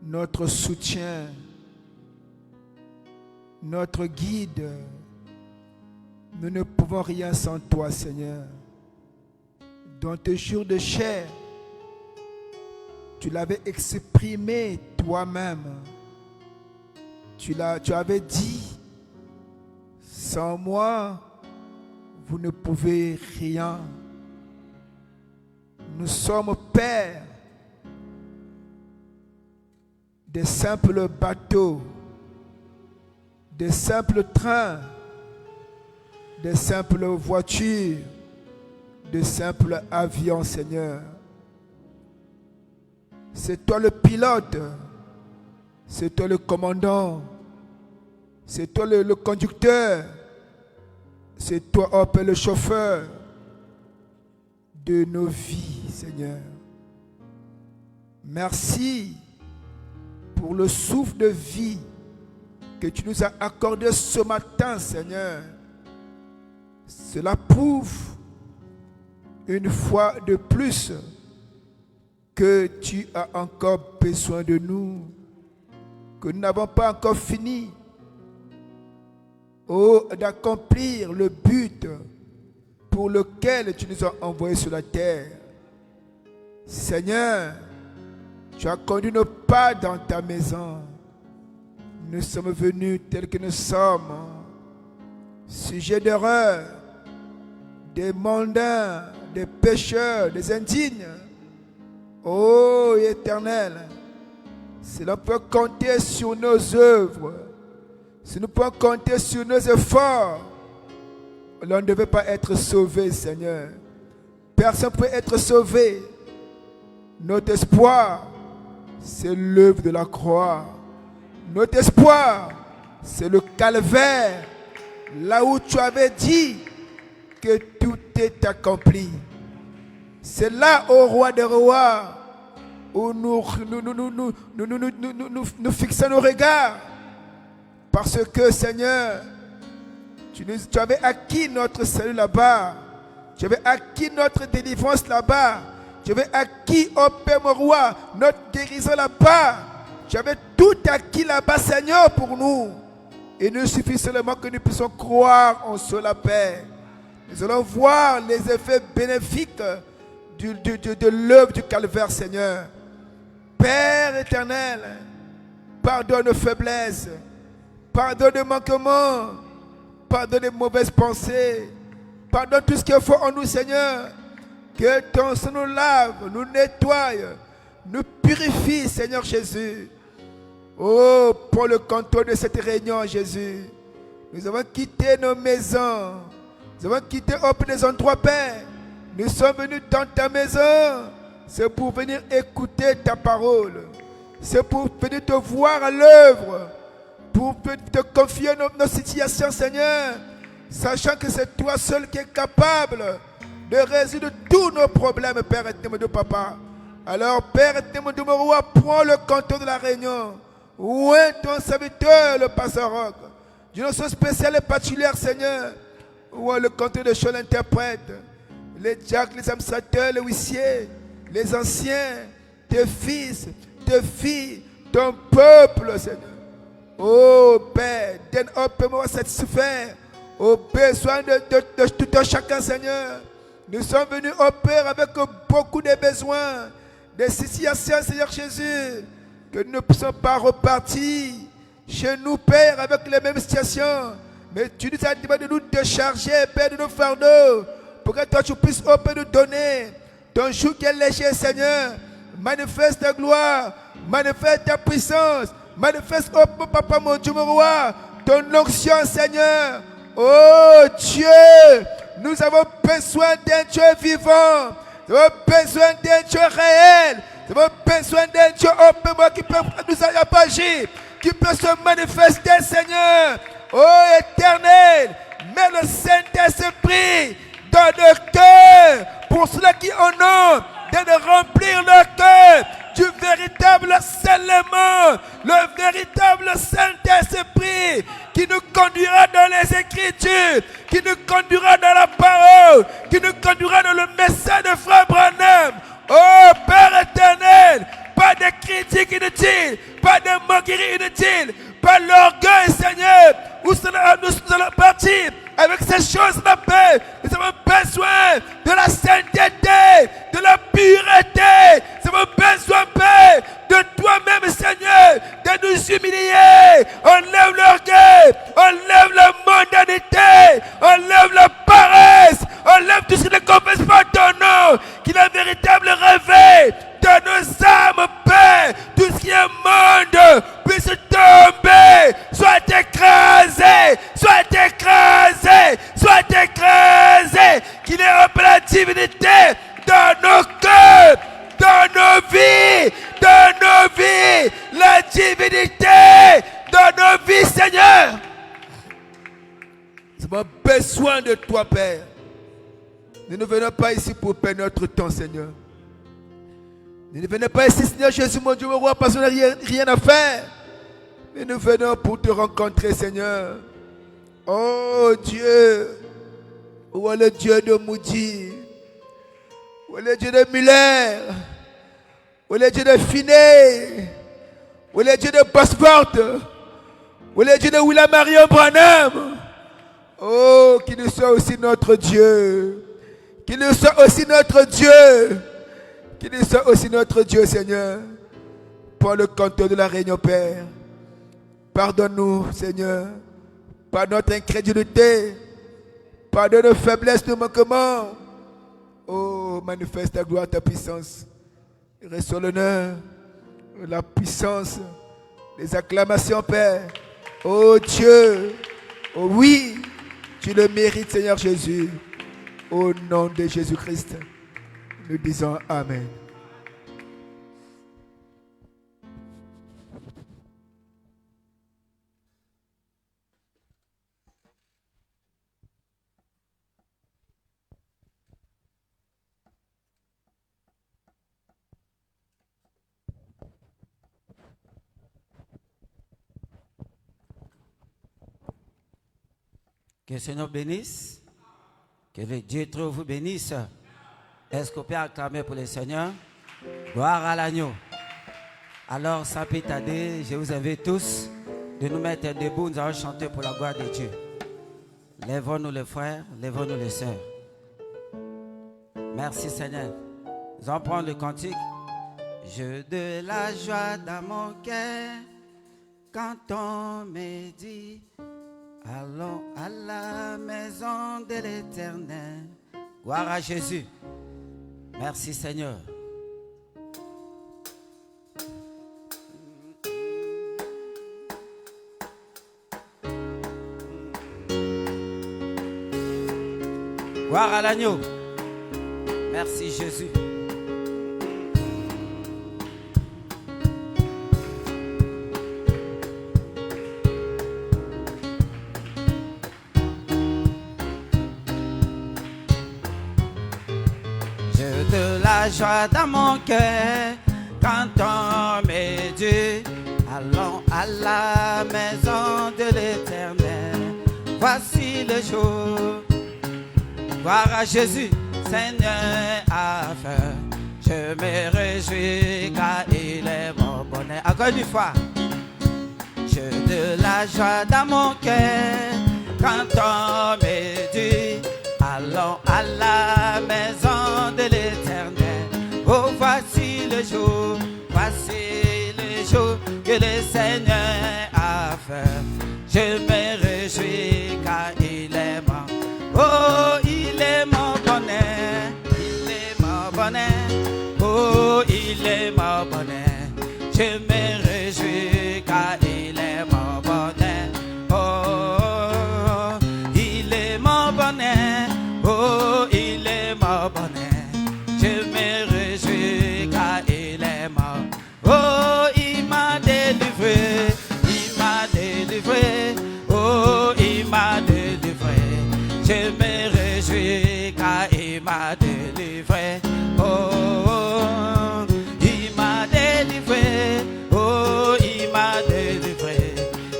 notre soutien, notre guide. Nous ne pouvons rien sans toi, Seigneur. Dans tes jours de chair, tu l'avais exprimé toi-même. Tu avais dit, sans moi, vous ne pouvez rien. Nous sommes, Père, des simples bateaux, des simples trains, des simples voitures, des simples avions, Seigneur. C'est toi le pilote, c'est toi le commandant, c'est toi le conducteur, c'est toi, oh Père, le chauffeur de nos vies, Seigneur. Merci pour le souffle de vie que tu nous as accordé ce matin, Seigneur. Cela prouve une fois de plus que tu as encore besoin de nous, que nous n'avons pas encore fini d'accomplir le but pour lequel tu nous as envoyés sur la terre. Seigneur, tu as conduit nos pas dans ta maison. Nous sommes venus tels que nous sommes, sujets d'erreur, des mondains, des pécheurs, des indignes. Ô Éternel, si l'on peut compter sur nos œuvres, si nous pouvons compter sur nos efforts, l'on ne devait pas être sauvé, Seigneur. Personne ne peut être sauvé. Notre espoir, c'est l'œuvre de la croix. Notre espoir, c'est le calvaire, là où tu avais dit que tout est accompli. C'est là, ô roi des rois, où nous fixons nos regards. Parce que, Seigneur, tu avais acquis notre salut là-bas. Tu avais acquis notre délivrance là-bas. Tu avais acquis, ô Père mon roi, notre guérison là-bas. Tu avais tout acquis là-bas, Seigneur, pour nous. Et il nous suffit seulement que nous puissions croire en cela, Père. Nous allons voir les effets bénéfiques de l'œuvre du calvaire, Seigneur. Père éternel, pardonne nos faiblesses, pardonne nos manquements, pardonne les mauvaises pensées, pardonne tout ce qu'il faut en nous, Seigneur. Que ton sang nous lave, nous nettoie, nous purifie, Seigneur Jésus. Oh, pour le contrôle de cette réunion, Jésus. Nous avons quitté nos maisons, nous avons quitté des endroits, Père. Nous sommes venus dans ta maison. C'est pour venir écouter ta parole. C'est pour venir te voir à l'œuvre. Pour te confier nos situations, Seigneur. Sachant que c'est toi seul qui es capable de résoudre tous nos problèmes, Père éternel de Papa. Alors, Père éternel de mon roi, prends le contrôle de la réunion. Où est ton serviteur, le pasteur Roch? D'une notion spéciale et particulière, Seigneur. Où est le contrôle de chant l'interprète? Les diacres, les administrateurs, les huissiers, les anciens, tes fils, tes filles, ton peuple, Seigneur. Oh Père, donne-moi satisfaire aux besoins de tout un chacun, Seigneur. Nous sommes venus au Père avec beaucoup de besoins, des situations, Seigneur Jésus, que nous ne puissions pas repartir chez nous, Père, avec les mêmes situations. Mais tu nous as demandé de nous décharger, Père, de nos fardeaux, pour que toi tu puisses, oh Père, nous donner ton joug qui est léger, Seigneur. Manifeste ta gloire, manifeste ta puissance, manifeste, oh mon Papa, mon Dieu, mon roi, ton onction, Seigneur. Oh Dieu, nous avons besoin d'un Dieu vivant, nous avons besoin d'un Dieu réel, nous avons besoin d'un Dieu, oh Père, qui peut nous agir, qui peut se manifester, Seigneur. Oh Éternel, mets le Saint-Esprit dans nos cœurs, pour ceux qui en ont, de remplir leur cœur du véritable seulement, le véritable Saint-Esprit qui nous conduira dans les Écritures, qui nous conduira dans la parole, qui nous conduira dans le message de Frère Branham. Oh Père éternel, pas de critiques inutiles, ne venons pas ici pour perdre notre temps, Seigneur. Nous ne venons pas ici, Seigneur Jésus, mon Dieu, mon roi, parce qu'on n'a rien à faire. Mais nous venons pour te rencontrer, Seigneur. Oh Dieu, où est le Dieu de Moody? Où est le Dieu de Muller? Où est le Dieu de Finney? Où est le Dieu de Passport? Où est le Dieu de William Marion Branham? Oh, qu'il nous soit aussi notre Dieu. Qu'il nous soit aussi notre Dieu. Qu'il nous soit aussi notre Dieu, Seigneur. Pour le canton de la Réunion, Père. Pardonne-nous, Seigneur. Pardonne notre incrédulité. Pardonne nos faiblesses, nos manquements. Oh, manifeste ta gloire, ta puissance. Reçois l'honneur, la puissance, les acclamations, Père. Oh Dieu, oh oui, tu le mérites, Seigneur Jésus. Au nom de Jésus-Christ, nous disons Amen. Que le Seigneur bénisse. Que le Dieu trop vous bénisse. Est-ce qu'on peut acclamer pour le Seigneur? Gloire à l'agneau. Alors, sans plus tarder, je vous invite tous de nous mettre debout. Nous allons chanter pour la gloire de Dieu. Lèvons-nous les frères, lèvons-nous les sœurs. Merci Seigneur. Nous allons prendre le cantique. Je de la joie dans mon cœur quand on me dit allons à la maison de l'Éternel. Gloire à Jésus. Merci Seigneur. Gloire à l'agneau. Merci Jésus. De la joie dans mon cœur quand on me dit allons à la maison de l'Éternel. Voici le jour. Gloire à Jésus, Seigneur a fait. Je me réjouis car il est mon bonheur. Encore une fois. J'ai de la joie dans mon cœur quand on me dit allons à la maison de l'Éternel. Oh, voici le jour que le Seigneur a fait. Je me réjouis car il est mon. Oh, il est mon bonheur, il est mon bonheur. Oh, il est mon bonheur. Je me réjouis car il est mon bonheur. Oh, il est mon bonheur. Oh, il est mon bonheur. Je me réjouis car il est mon. Oh, il m'a délivré. Il m'a délivré. Oh, il m'a délivré. Je me réjouis car il m'a délivré. Oh, il m'a délivré. Oh, il m'a délivré.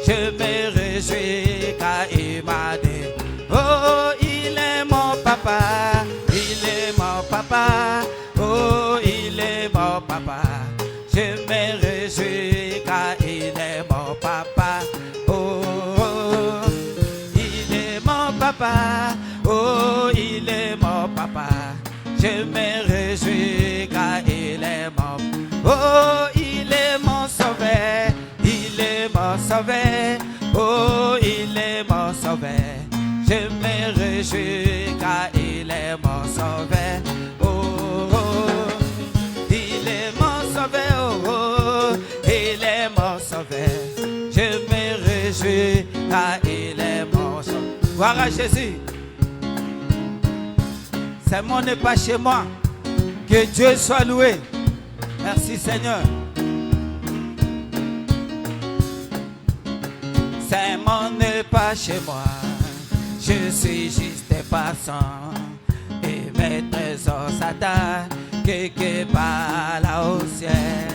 Je me réjouis car il m'a délivré. Oh, il est mon papa. Il est mon papa. Oh, il est mon papa. Je me réjouis car il est mon papa. Oh, il est mon papa. Oh, il est mon papa. Je me réjouis car il est mon. Oh, il est mon sauveur. Il est mon sauveur. Oh, il est mon sauveur. Je me réjouis car il est mon sauveur. Oh, il est mon sauveur. Oh, il est mon sauveur. Je me réjouis car il est mon sauveur. Gloire à Jésus. C'est mon n'est pas chez moi. Que Dieu soit loué. Merci Seigneur. C'est mon n'est pas chez moi. Je suis juste passant. Et mes trésors Satan, quelque part là au ciel.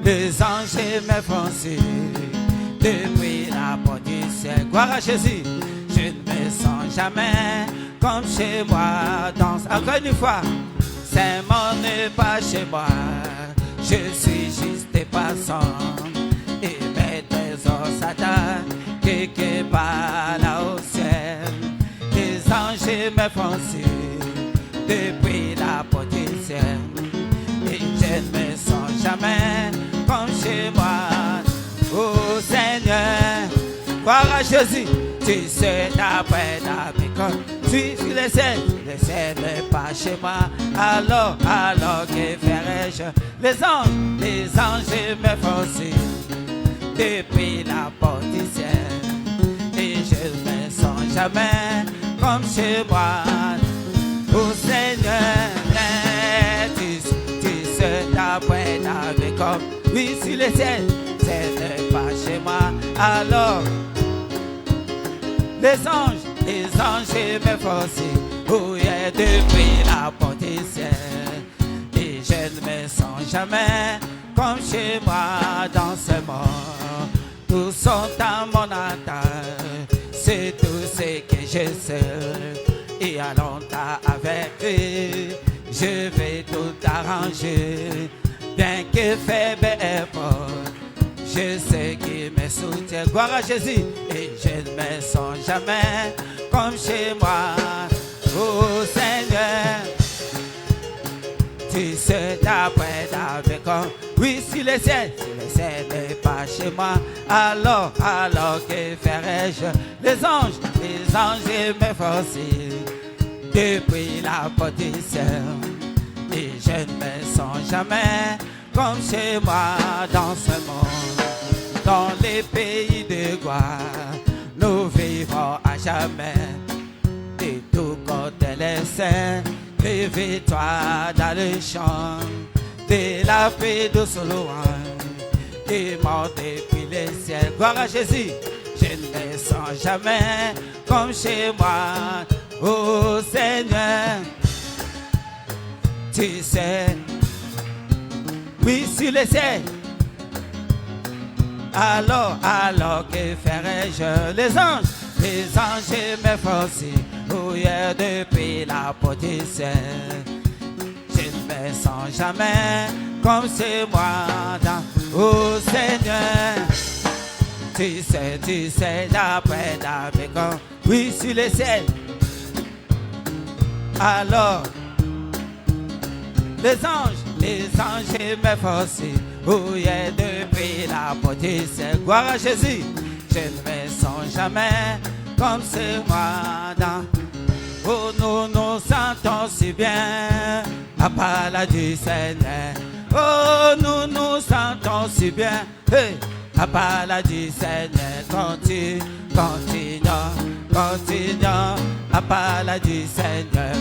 Les anges me font signe depuis la porte du ciel. Gloire à Jésus, je ne me sens jamais comme chez moi. Danse encore une fois, Saint-Mon n'est pas chez moi. Je suis juste des passants et mes trésors Satan, quelque part là au ciel. Les anges me font signe depuis la porte du ciel. Et je ne me sens jamais comme chez moi. Oh Seigneur, gloire à Jésus, tu sais d'après ta mécon. Tu sur les ciels n'est pas chez moi. Alors que ferais-je? Les anges me font signe depuis la porte du ciel. Et je ne me sens jamais comme chez moi. Oh Seigneur, tu sais d'après ta mécon. Oui, sur les ciels, ce n'est pas chez moi. Alors, les anges me forcent, oh yeah, depuis la porte du ciel. Et je ne me sens jamais comme chez moi dans ce monde. Tous sont à mon attaque, c'est tout ce que je sais. Et allons avec eux, je vais tout arranger. Bien que faible effort, je sais qu'il me soutient. Gloire à Jésus, et je ne me sens jamais comme chez moi. Oh Seigneur, tu sais d'après avec comme oui, si le ciel n'est pas chez moi. Alors que ferais-je? Les anges me forcent depuis la porte du ciel. Et je ne me sens jamais comme chez moi dans ce monde. Dans les pays de gloire, nous vivons à jamais. De tout côté les saints, des victoires dans les champs, de la paix de louange, des morts depuis les ciels. Gloire à Jésus, je ne me sens jamais comme chez moi. Oh Seigneur, tu sais, oui, sur les ciels. Alors que ferais-je? Les anges me forcent, oh yeah, depuis la porte du ciel. Je ne me sens jamais comme c'est moi dans, oh Seigneur. Tu sais, d'après ta mécon, oui, sur les ciels. Alors, les anges me forcent, oh yeah, depuis la porte du ciel. Gloire à Jésus, je ne me sens jamais comme c'est moi dans. Oh, nous sentons si bien à parler du Seigneur. Oh, nous sentons si bien, hey, à parler du Seigneur. Continuons à parler du Seigneur.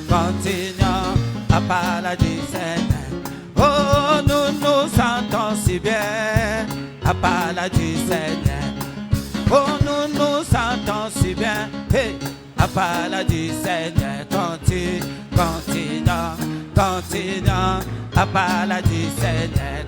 Continuons à parler du Seigneur. Oh, nous sentons si bien à parler du Seigneur. Oh, nous sentons si bien, hey, à parler du Seigneur. Continuons à parler du Seigneur.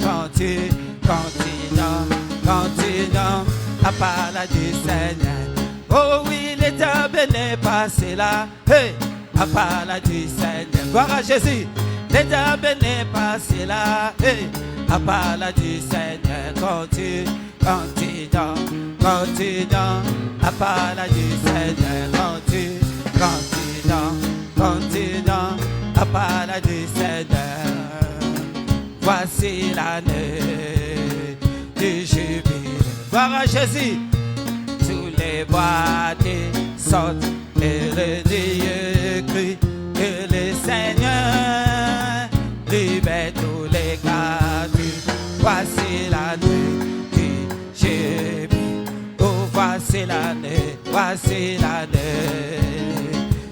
Continuons à parler du Seigneur. Oh oui, l'éternel est passé là, hey, à parler du Seigneur. Gloire à Jésus, l'éternel est passé là, hey, à parler du Seigneur. Continuons à parler du Seigneur. Continuons à parler du Seigneur. Voici l'année du jubile. Gloire à Jésus, tous les boîtiers sautent et le Dieu crie que le Seigneur libère tous les captifs. Voici l'année du jubile. Oh, voici l'année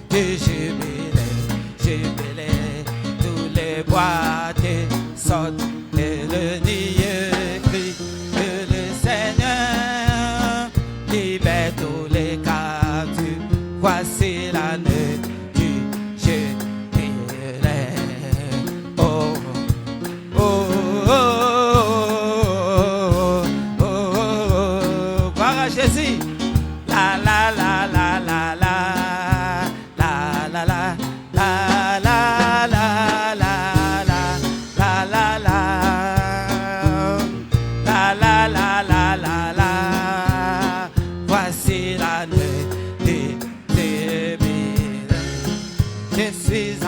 du jubilé, jubilé. Tous les boîtiers sautent et le Dieu crie que le Seigneur libère tous les captifs. Voici l'année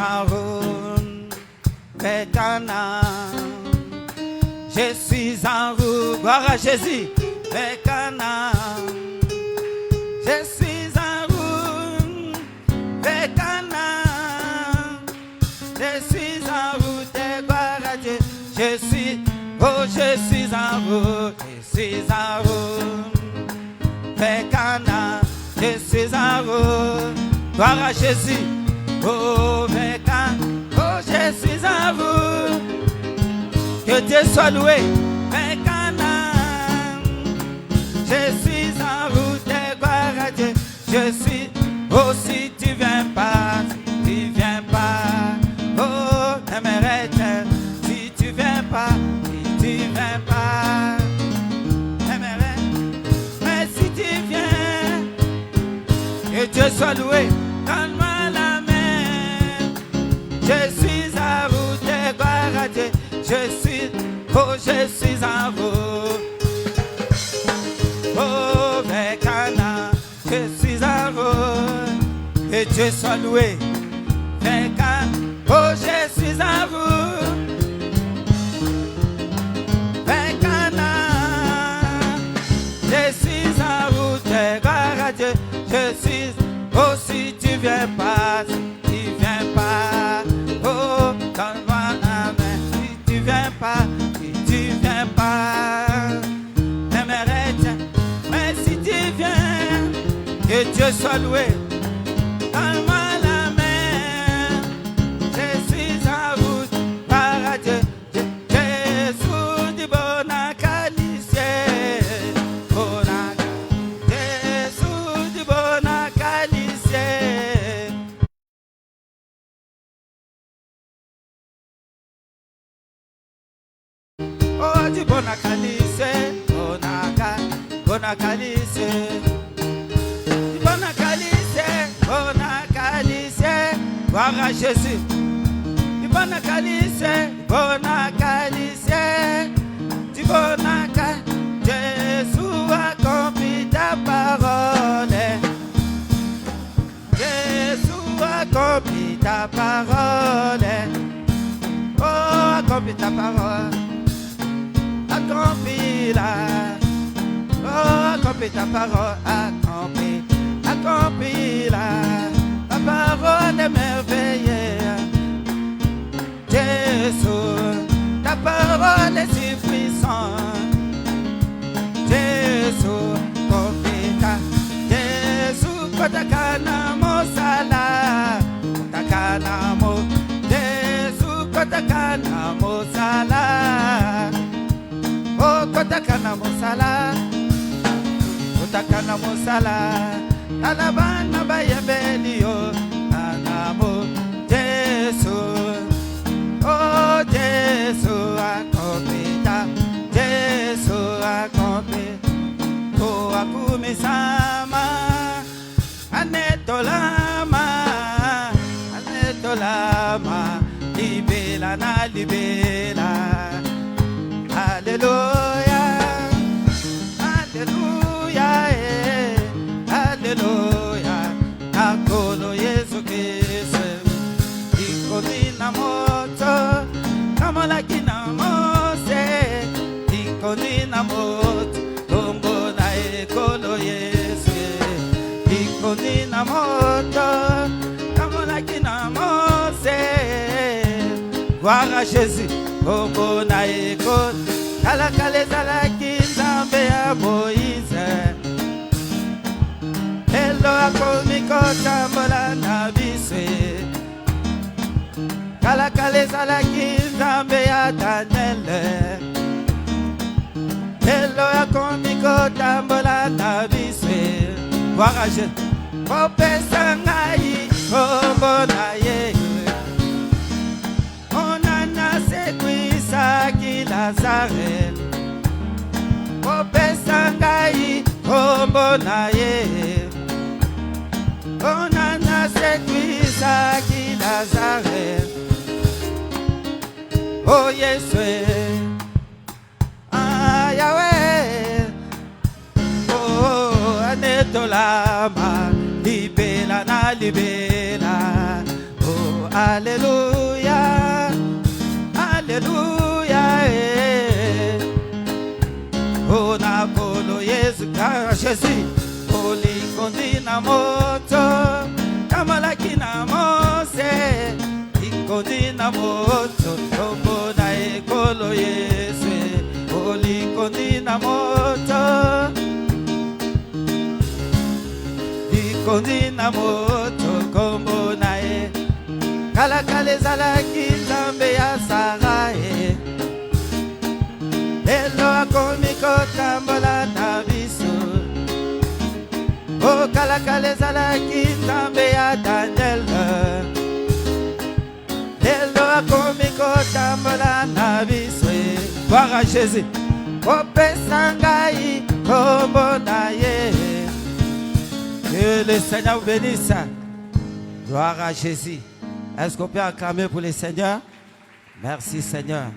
en route vers Canaan. Je suis en route, gloire à Jésus, vers Canaan. Je suis en route vers Canaan. Je suis en route, gloire à Dieu. Je suis en route, vers Canaan. Je suis en route, gloire à Jésus. Oh, vers Canaan. Oh, je suis en route. Que Dieu soit loué, vers Canaan. Je suis en route, gloire à Dieu. Je suis, oh, si tu viens pas, oh, t'aimerais, si tu viens pas, t'aimerais, mais si tu viens, que Dieu soit loué, donne-moi la main. Je suis en route, gloire à Dieu. Je suis en route, oh, vers Canaan. Je suis en route, que Dieu soit loué, vers Canaan. Oh, je suis en route, vers Canaan. Je suis en route, gloire à Dieu. Je suis, oh, si tu viens pas, oh, donne-moi la main. Si tu viens pas, t'aimerais, mais si tu viens, que Dieu soit loué, donne-moi la main. Je suis en route, gloire à Dieu. Jésus du bon acalice, Jésus du bon acalice. Oh, du bon acalice, bon acalice, du bon acalice, gloire à Jésus. Du bon acalice, du bon acalice. Jésus accomplit ta parole. Jésus accomplit ta parole. Oh, accomplit ta parole. Accomplis-la, oh, accomplis ta parole, accomplis-la, ta parole est merveilleuse. Jésus, ta parole est si puissante. Jésus, accomplis-ta, Jésus, kotakana mosala, kotakana mo, Jésus, kotakana mosala. Oh, kotakana mosala, talabana bayabelio, anamo, Jesu, oh, Jesu, akompita, Jesu, akompita, oh, akumisama, anetolama, libela na libela. Alléluia, Alléluia, Alléluia. Nakolo Yesu Kristo, ikoni na moto, kamalaki na mose, ikoni na moto, tombo na ekolo Yesu, ikoni na moto, kamalaki na mose. Gloire à Jésus. Kombo na eko kalakale zalaki nzambe ya Moïse. Elo akomi kotambola na biso. Kalakale zalaki nzambe ya Daniel. Elo akomi kotambola na biso. Gloire à Jésus. Kopesa ngai kombo na ye. Saki Lazare, kopesa ngai kombo na ye. Onana sekwisaki Lazare, oh Yesu, ah Yahweh, oh anetolama, libela na libela, oh Alléluia, Alléluia. Oh nakolo Yesu ka Jésus, oli kondi na moto, kamalaki na Mose, ikondi na moto, tombo na ekolo Yesu, oli kondi na moto, ikondi na moto, kombo na e, kala kale zalaki nzambe ya Sara e. Lelo akomi kotambola na biso, o kala kala ezalaki nzambe ya Daniel. Lelo akomi kotambola na biso, gloire à Jésus. Opesa ngai kombo na ye. Que le Seigneur vous bénisse. Gloire à Jésus. Est-ce qu'on peut acclamer pour le Seigneur? Merci Seigneur.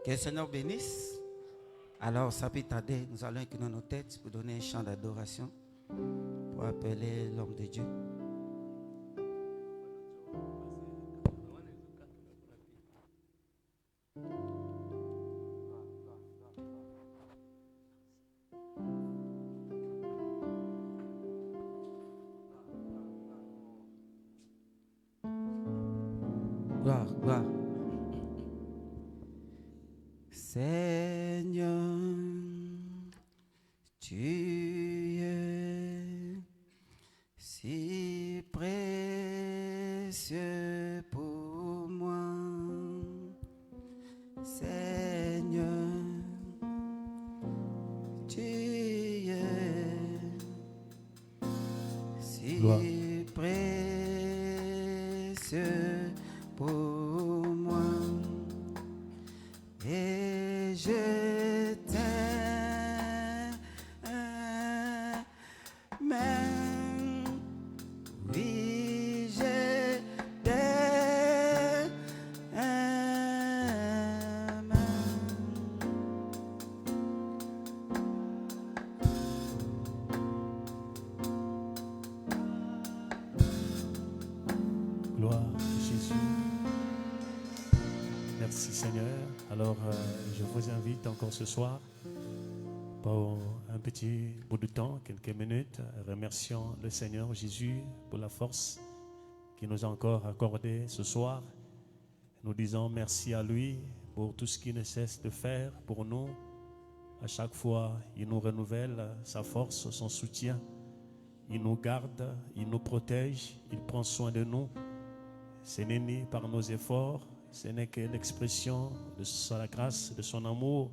Que le Seigneur bénisse. Alors, ça peut tarder. Nous allons incliner nos têtes pour donner un chant d'adoration, pour appeler l'homme de Dieu. Gloire, gloire. Seigneur, tu es si précieux pour moi. Seigneur, tu es si Gloire. précieux pour moi. Et je t'aime, oui, je t'aime. Gloire à Jésus. Merci Seigneur. Alors, je vous invite encore ce soir pour un petit bout de temps, quelques minutes, remercions le Seigneur Jésus pour la force qu'il nous a encore accordée ce soir. Nous disons merci à lui pour tout ce qu'il ne cesse de faire pour nous. À chaque fois, il nous renouvelle sa force, son soutien. Il nous garde, il nous protège, il prend soin de nous. Ce n'est ni par nos efforts, ce n'est que l'expression de sa grâce, de son amour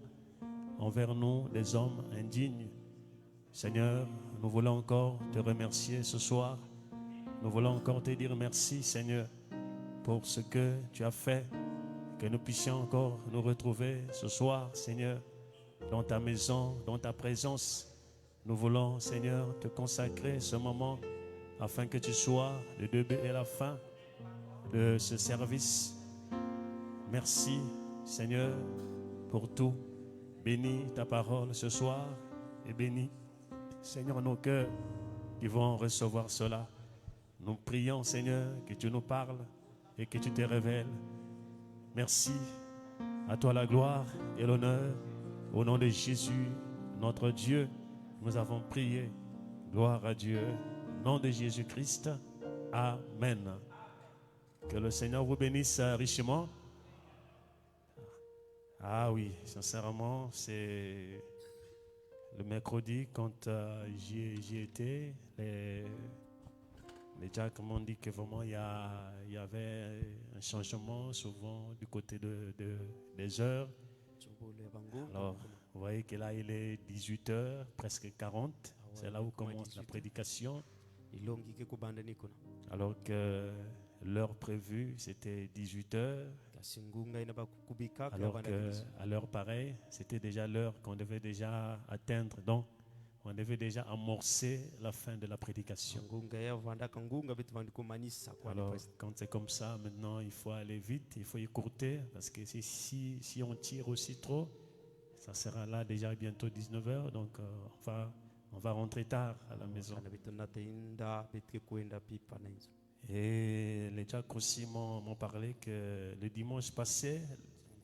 envers nous, les hommes indignes. Seigneur, nous voulons encore te remercier ce soir. Nous voulons encore te dire merci, Seigneur, pour ce que tu as fait, que nous puissions encore nous retrouver ce soir, Seigneur, dans ta maison, dans ta présence. Nous voulons, Seigneur, te consacrer ce moment afin que tu sois le début et la fin de ce service. Merci, Seigneur, pour tout. Bénis ta parole ce soir et bénis, Seigneur, nos cœurs qui vont recevoir cela. Nous prions, Seigneur, que tu nous parles et que tu te révèles. Merci. À toi la gloire et l'honneur. Au nom de Jésus, notre Dieu, nous avons prié. Gloire à Dieu. Au nom de Jésus-Christ. Amen. Que le Seigneur vous bénisse richement. Ah oui, sincèrement, c'est le mercredi quand j'y étais. Les Jack m'ont dit que vraiment il y avait un changement souvent du côté des heures. Alors, vous voyez que là il est 18h, presque 40. C'est là où commence la prédication. Alors que l'heure prévue c'était 18h. Alors qu'à l'heure pareille, c'était déjà l'heure qu'on devait déjà atteindre. Donc, on devait déjà amorcer la fin de la prédication. Alors, quand c'est comme ça, maintenant, il faut aller vite, il faut écourter, parce que si on tire aussi trop, Ça sera là déjà bientôt 19h, donc on va rentrer tard à la maison. Et les diacres aussi m'ont parlé que le dimanche passé,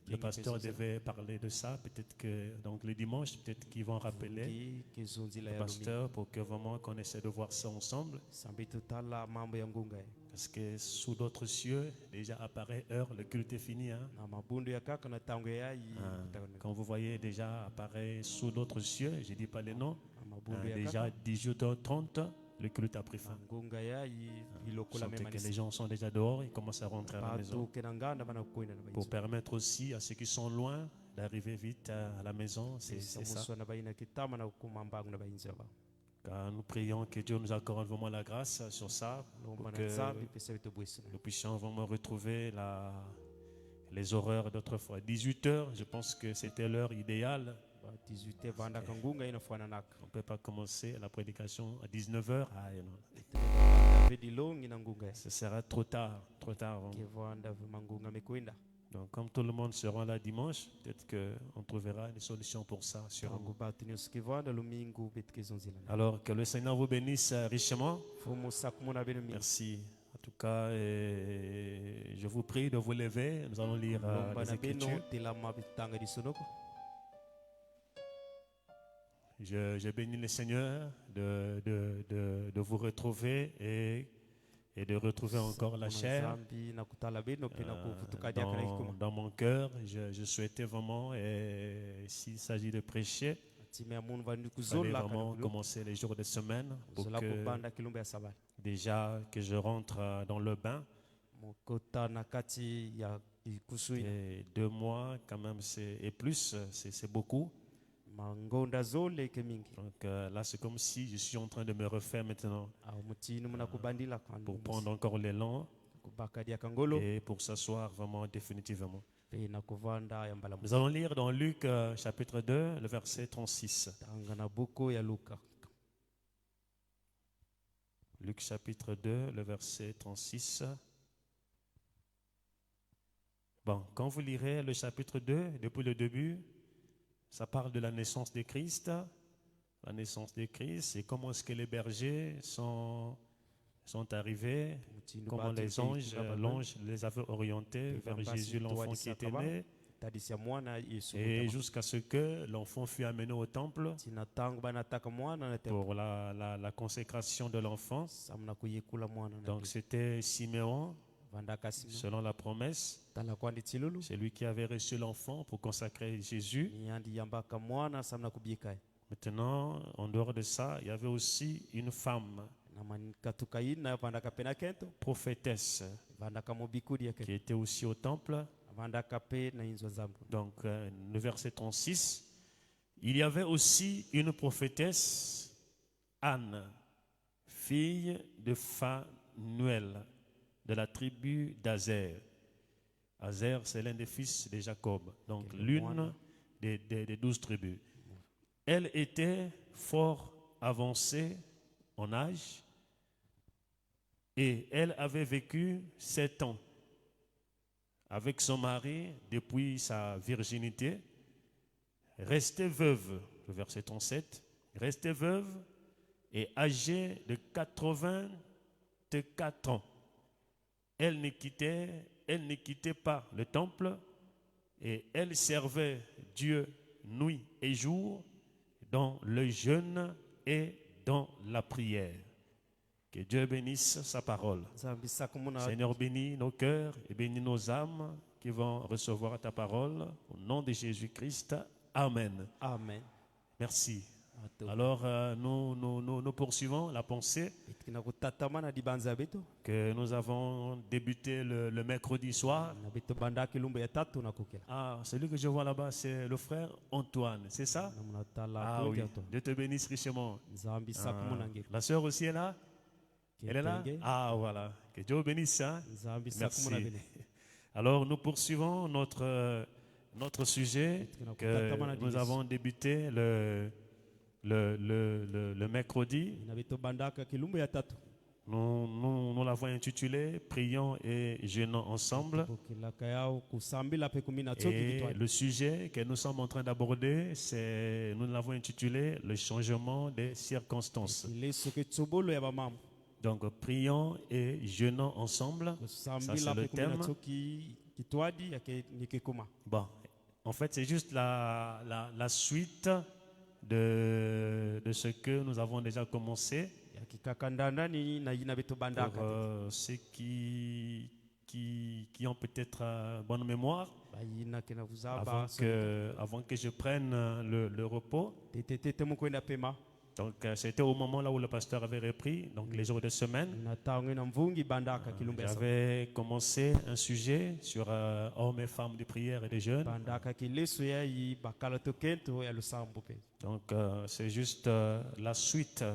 le pasteur devait parler de ça. Peut-être que donc le dimanche, peut-être qu'ils vont rappeler le pasteur pour que vraiment qu'on essaie de voir ça ensemble. Parce que sous d'autres cieux, déjà à pareille heure, le culte est fini. Hein? Quand vous voyez déjà apparaître sous d'autres cieux, je ne dis pas les noms, déjà 18h30, le culte a pris fin. Sentez que les gens sont déjà dehors, ils commencent à rentrer à la maison. Pour permettre aussi à ceux qui sont loin d'arriver vite à la maison, c'est ça. Car nous prions que Dieu nous accorde vraiment la grâce sur ça, pour que nous puissions vraiment retrouver les horreurs d'autrefois. 18h, je pense que c'était l'heure idéale. On ne peut pas commencer la prédication à 19h. Ce sera trop tard. Donc comme tout le monde sera là dimanche, peut-être qu'on trouvera une solution pour ça. Sûrement. Alors que le Seigneur vous bénisse richement. Merci. En tout cas, je vous prie de vous lever. Nous allons lire les Écritures. Je bénis le Seigneur de vous retrouver et de retrouver encore la chair dans mon cœur. Je souhaitais vraiment, s'il s'agit de prêcher, il fallait vraiment commencer les jours de semaine pour que déjà que je rentre dans le bain. Et 2 mois quand même et plus, c'est beaucoup. Donc là c'est comme si je suis en train de me refaire maintenant pour prendre encore l'élan et pour s'asseoir vraiment définitivement. Nous allons lire dans Luc chapitre 2 le verset 36. Luc chapitre 2 le verset 36. Bon, quand vous lirez le chapitre 2 depuis le début, ça parle de la naissance de Christ. La naissance de Christ et comment est-ce que les bergers sont arrivés, comment l'ange les avait orientés vers Jésus, l'enfant qui était né, et jusqu'à ce que l'enfant fût amené au temple pour la consécration de l'enfant. Donc c'était Siméon, selon la promesse. C'est lui qui avait reçu l'enfant pour consacrer Jésus. Maintenant, en dehors de ça, il y avait aussi une femme, prophétesse, qui était aussi au temple. Donc, le verset 36, il y avait aussi une prophétesse, Anne, fille de Phanuel, de la tribu d'Azer. Azer, c'est l'un des fils de Jacob, donc l'une des 12 tribus. Elle était fort avancée en âge et elle avait vécu 7 ans avec son mari depuis sa virginité, restée veuve, le verset 37, restée veuve et âgée de 84 ans. Elle ne quittait pas le temple et elle servait Dieu nuit et jour dans le jeûne et dans la prière. Que Dieu bénisse sa parole. Seigneur, bénis nos cœurs et bénis nos âmes qui vont recevoir ta parole. Au nom de Jésus-Christ. Amen. Amen. Merci. Alors, nous poursuivons la pensée que nous avons débuté le mercredi soir. Ah, celui que je vois là-bas, c'est le frère Antoine, c'est ça? Ah oui, Dieu te bénisse richement. La sœur aussi est là? Elle est là? Ah voilà, que Dieu bénisse. Hein? Merci. Alors, nous poursuivons notre sujet que nous avons débuté le mercredi. Nous l'avons intitulé Prions et jeûnons ensemble. Bokilaka yao kusambila pe kumi na tsoki Et kitwali. le sujet que nous sommes en train d'aborder, nous l'avons intitulé Le changement des circonstances. Ile soki tsubolo ya bamama. Donc, prions et jeûnons ensemble. Ça, c'est Kusambila le pe kumi na thème. tsoki kitwadi yake nikekuma. Bon, en fait, c'est juste la suite de ce que nous avons déjà commencé. Yakikakandanda ni na yina beto Pour bandaka. ceux qui ont peut-être bonne mémoire, Bayina kena kuzaba. avant que je prenne le repos. Tetete mukwenda pema. Donc, c'était au moment là où le pasteur avait repris, donc les jours de semaine. Natangwe na mvungi bandaka kilumbesa. J'avais commencé un sujet sur hommes et femmes de prière et de jeûne. Bandaka kileso ya yi bakala tokento ya lusambo pe. Donc, c'est juste la suite.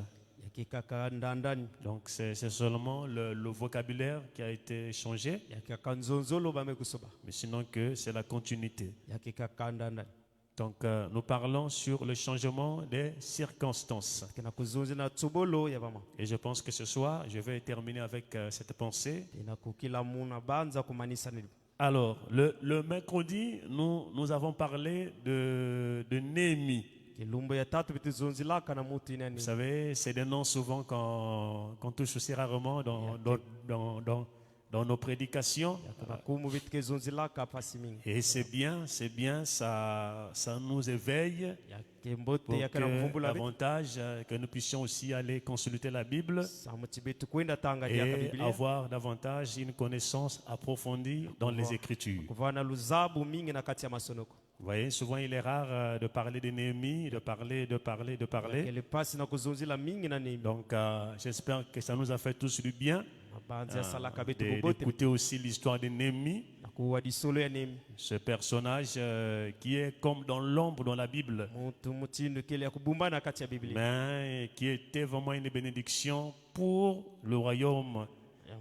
Yakikakandandani. Donc, c'est seulement le vocabulaire qui a été changé, Yakikakanzonzolo bamekusoba. mais sinon que c'est la continuité. Yakikakandandani. Donc, nous parlons sur le changement des circonstances. Kena kuzunzi na tsubolo ya bama. Et je pense que ce soir, je vais terminer avec cette pensée. Tena kukila muna banza kumanisa nili. Alors, le mercredi, nous avons parlé de Néhémie. Kilumbo ya tatu bituzunzi laka na muti Vous nani. savez, c'est des noms souvent qu'on touche aussi rarement dans nos prédications. Kuna kumu bitkizunzi laka pasi mingi. Et c'est bien, ça nous éveille Yakembote pour yakana que kuvumbula bit. davantage que nous puissions aussi aller consulter la Bible Samuti bitu kwenda tanga yaka et Biblia. avoir davantage une connaissance approfondie dans les Écritures. Kuvana luzabu mingi na kati ya masonoko. Vous voyez, souvent il est rare de parler de Néhémie, de parler. Kele pasi na kuzunzi la mingi na nemi. Donc j'espère que ça nous a fait tous du bien Mabanzi ya salaka bitu bobote. d'écouter aussi l'histoire de Néhémie, Na kuwa disolo ya nemi. ce personnage qui est comme dans l'ombre dans la Bible, Mutu mutindo kele ya kubumba na kati ya Biblia. mais qui était vraiment une bénédiction pour le royaume.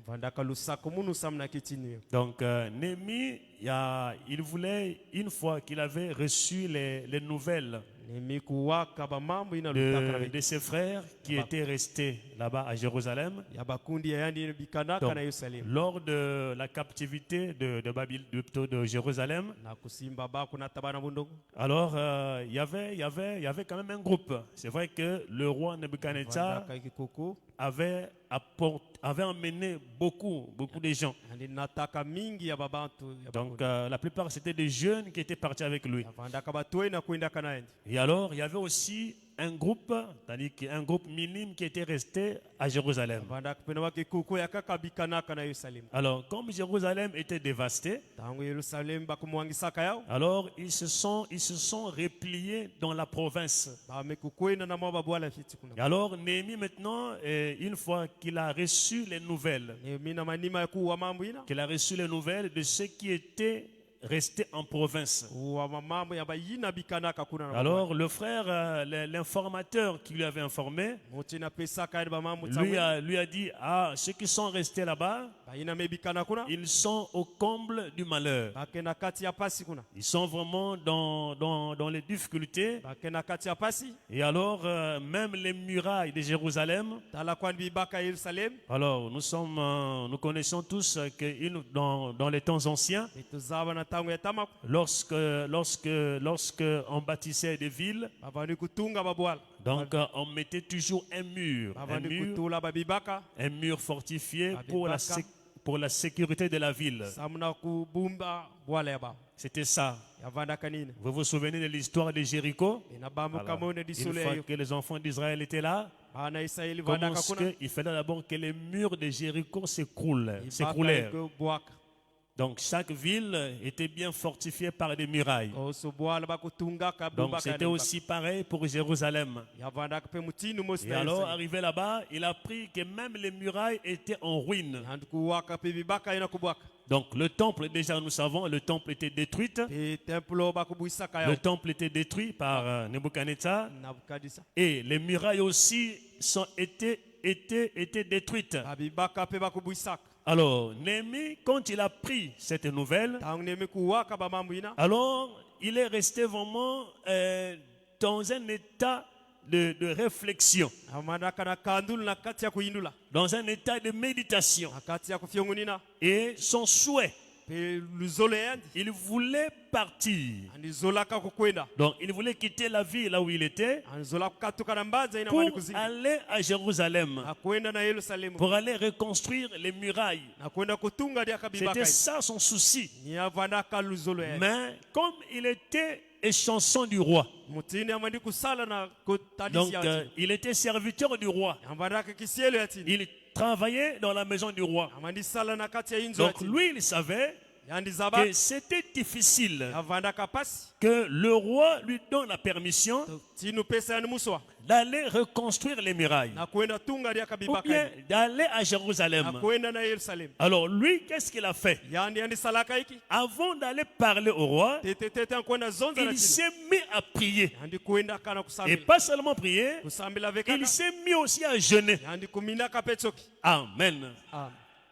Vandaka lusako munu samna kitini. Donc Néhémie, il voulait, une fois qu'il avait reçu les nouvelles Nemi kuwaka ba mambo ina lutaka na de ses frères qui étaient restés là-bas à Jérusalem, ya bakundi ya yandi bikanaka donc, na Yerusalemu. lors de la captivité de Jérusalem. Na kusimba ba kuna tabana bundongo. Alors, il y avait quand même un groupe. C'est vrai que le roi Nebuchadnezzar Vandaka ikikuku. avait emmené beaucoup de gens. Andi nataka mingi ya babantu ya Donc, bakundi. la plupart, c'était des jeunes qui étaient partis avec lui. Vandaka batwe na kwenda kana yendi. Et alors, il y avait aussi un groupe, c'est-à-dire un groupe minime qui était resté à Jérusalem. Vandaka pena wakikuku ya kaka bikanaka na Yerusalemu. Alors, comme Jérusalem était dévastée, Tangu Yerusalemu bakumwangisaka yao. alors ils se sont repliés dans la province. Bamekukwenda na mwa babwala fiti kuna. Et alors, Néhémie, maintenant, une fois qu'il a reçu les nouvelles, Nemi na manima ya kuwa mambo ina. qu'il a reçu les nouvelles de ceux qui étaient restés en province. Wa mambo ya bayina bikanaka kuna na. Alors, le frère, l'informateur qui lui avait informé, Muti na pesa ka ba mambo lui a dit, ceux qui sont restés là-bas, bayina mebikana kuna. ils sont au comble du malheur. Bakena kati ya pasi kuna. Ils sont vraiment dans les difficultés. Bakena kati ya pasi. Et alors, même les murailles de Jérusalem, Tala kwani bibaka Yerusalemu. alors nous connaissons tous que dans les temps anciens, Bituzaba na tangu ya tamaku. lorsque on bâtissait des villes, Bavani kutunga babwala. donc on mettait toujours Bavani kutula babibaka. un mur fortifié Babibaka. pour la sécurité de la ville. Samuna kubumba bwala ya ba. C'était ça. Ya vanda kanine. Vous vous souvenez de l'histoire de Jéricho? Ina bamu Alors, kama une une disole fois yo. que les enfants d'Israël étaient là, Bana Israeli vanda comment kakuna. il fallait d'abord que les murs de Jéricho s'écroulèrent. Ibaka bwaka. Donc chaque ville était bien fortifiée par des murailles. Oso bwala bakutunga ka Donc bubaka. c'était aussi pareil pour Jérusalem. Ya vanda kape mutinu mosi Et na alors Yerusalemu. arrivé là-bas, il a appris que même les murailles étaient en ruine. Yandu kuwaka pe bibaka ina kubwaka. Donc le temple, déjà nous savons, le temple était détruit. Pe templo bakubuisaka Le yao. temple était détruit par Nebuchadnezzar. Nabukadisa. Et les murailles aussi étaient détruites. Babibaka pe bakubuisaka. Alors Néhémie, quand il a pris cette nouvelle, Tangu nemi kuwaka ba mambo ina. alors il est resté vraiment dans un état de réflexion, amandaka na kandulu na kati ya kuindula dans un état de méditation. na kati ya kufyongunina Et son souhait, pe luzolo yandi il voulait partir. andizolaka kukwenda Donc il voulait quitter la ville là où il était anzola kukatuka na mbanza ina pour mani kuzingi aller à Jérusalem, na kwenda na Yerusalemu pour aller reconstruire les murailles. na kwenda kutunga dia kabibaka C'était ça son souci. ni avandaka luzolo yandi Mais comme il était échanson du roi, mutini amandi kusala na donc kutadisi yati il était serviteur du roi. amandaka kisielo yati Il travaillait dans la maison du roi. amandi sala na kati ya inzo Donc yati lui, il savait yandi zaba que c'était difficile avandaka pasi que le roi lui donne la permission tinu pesa yani muswa d'aller reconstruire les murailles na kwenda tunga dia ou kabibaka bien d'aller à na Jérusalem. kwenda na Yerusalemu Alors lui, qu'est-ce qu'il a fait? yandi salaka hiki Avant d'aller parler au roi, tete kwenda zonza na il chini s'est mis à prier. yandi kwenda kana Et kusambila pas seulement prier, kusambila il vekaka s'est mis aussi à jeûner. yandi kuminaka petsoki Amen.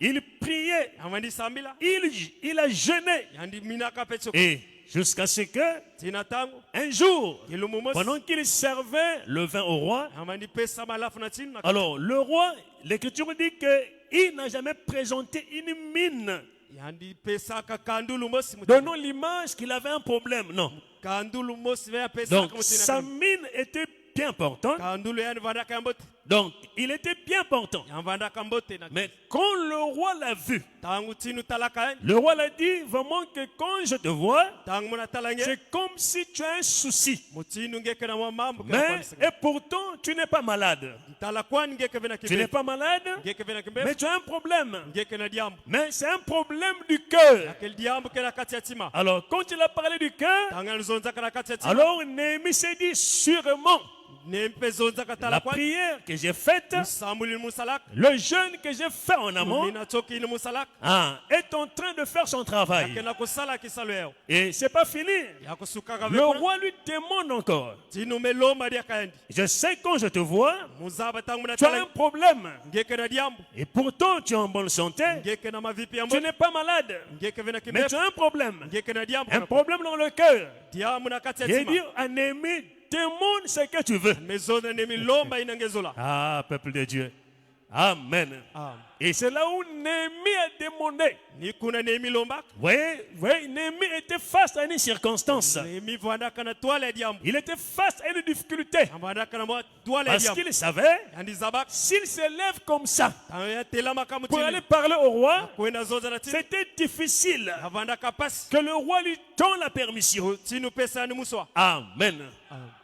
Il priait, amandi sambila il a jeûné. yandi minaka petsoki Et jusqu'à ce que, tina tango un jour, ilumumosi pendant qu'il servait le vin au roi, amandi pesa malafu na chini na alors le roi, l'Écriture dit qu'il n'a jamais présenté une mine yandi pesa ka kandulu mosi donnant l'image qu'il avait un problème. Non. kandulu mosi vya pesa Donc kama sa tina mine était bien importante. kandulu yani vandaka mbote Donc il était bien important. yavandaka mbote na Mais quand le roi l'a vu, tangu tinu talaka yani le roi l'a dit vraiment que quand je te vois, tangu muna talange c'est comme si tu as un souci. mutinu ngeke na mambo Mais, et pourtant, tu n'es pas malade. tala kwani ngeke vena Tu n'es kibe pas malade, ngeke vena mais kibe tu as un problème. ngeke na diambo Mais c'est un problème du cœur. quel diambo kena kati ya tima Alors, quand il a parlé du cœur, tanga nzonza kana kati ya tima alors Néhémie s'est dit sûrement, nempe zonza katala la kwani prière que j'ai faite, sambuli musalak le jeûne que j'ai fait en amont, mina choki ni musalak est en train de faire son travail. kena kusala kisalo yao Et c'est pas fini. ya kusuka Le roi lui demande encore. tinu meloma dia kaendi Je sais quand je te vois, muzaba tangu muna tu as un talange problème. ngeke na diambo Et pourtant, tu es en bonne santé. ngeke na mavipi ya Tu mbote n'es pas malade. ngeke vena Mais kibe tu as un problème. ngeke na diambo Un problème dans le cœur. diambo na kati ya J'ai tima dit à Néhémie, demande ce que tu veux. mezona nemi lomba inangezola Ah, peuple de Dieu. Amen. Et c'est là où Néhémie a demandé. ni kuna nemi lomba Oui, Néhémie était face à une circonstance. nemi vanda kana toile ya diambo Il était face à une difficulté. vanda kana mo toile ya Parce diambo qu'il savait, andi zabak s'il se lève comme ça tanya telama kama pour tini aller parler au roi, kwenda zonza na tini c'était difficile vanda kapasi que le roi lui donne la permission. tinu pesa ni muswa Amen.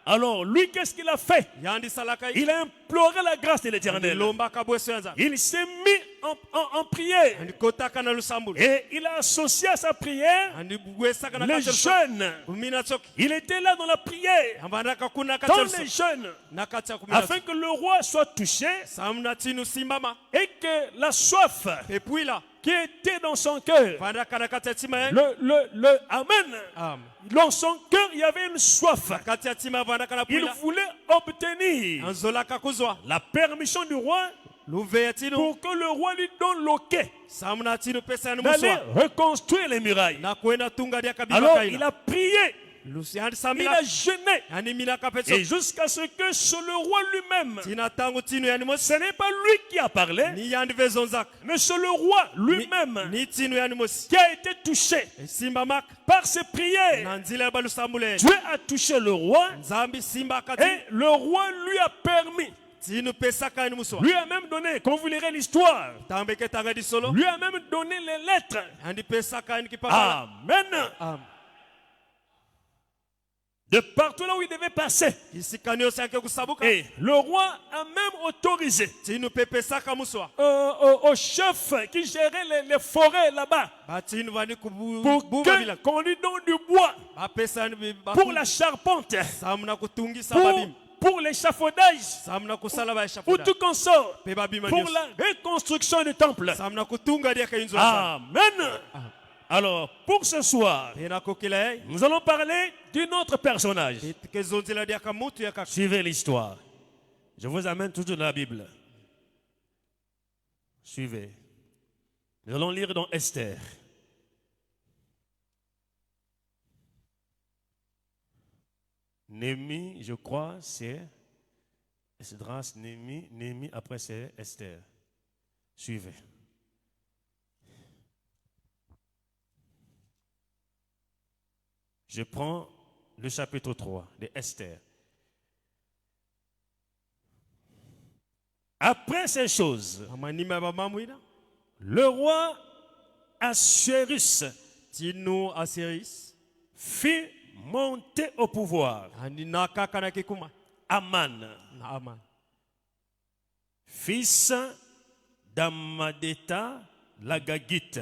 Alors, lui, qu'est-ce qu'il a fait? yandi salaka Il a imploré la grâce de l'Éternel. lomba kabweso yanza Il s'est mis en prière. andi kota kana lusambulu Et il a associé à sa prière andi bwesa kana les kati jeunes. kumina choki Il était là dans la prière, vanda kakuna dans kati les jeunes, na kati ya kumina afin que le roi soit touché samna tinu simbama et que la soif pepuila qui était dans son cœur, vanda kana kati ya tima Amen. Dans son cœur, il y avait une soif. kati ya tima vanda kana Il puila voulait obtenir anzola kakuzwa la permission du roi luve tinu pour que le roi lui donne l'ok samna tinu pesa ni d'aller muswa reconstruire les murailles. na kwenda tunga dia kabila Alors kaina il a prié, lusiandi il samila a jeûné, yani mina kapetso et jusqu'à ce que c'est le roi lui-même, tina tangu tinu yani mosi ce n'est pas lui qui a parlé, ni yandi vezonzak mais c'est le roi lui-même ni tinu yani mosi qui a été touché simba mak par ses prières. na nzila ya balusambule Dieu a touché le roi nzambi simba kati et le roi lui a permis, tinu pesa kani muswa lui a même donné, quand vous lirez l'histoire, tambeke tanga di solo lui a même donné les lettres. yandi pesa kani kipapala Amen. De partout là où il devait passer. isikanio sanke kusabuka Et le roi a même autorisé tinu pepesa kamuswa au chef qui gérait les forêts là-bas batinu vani pour kububa bila qu'on lui donne du bois bapesa ni pour la charpente, samna kutungisa babim pour l'échafaudage, samna kusala ba pour shafuda tout consort, pe babima pour la reconstruction du temple. samna kutunga dia kainzo Amen. Alors, pour ce soir, pena kokila yai nous allons parler d'un autre personnage. kezonzela dia kamutu ya kaka Suivez l'histoire. Je vous amène toujours dans la Bible. Suivez. Nous allons lire dans Esther. Néhémie, je crois, c'est Esdras, Néhémie, après c'est Esther. Suivez. Je prends le chapitre 3 de Esther. Après ces choses, le roi Assuérus fit monter au pouvoir Aman, fils d'Amadeta l'Agagite.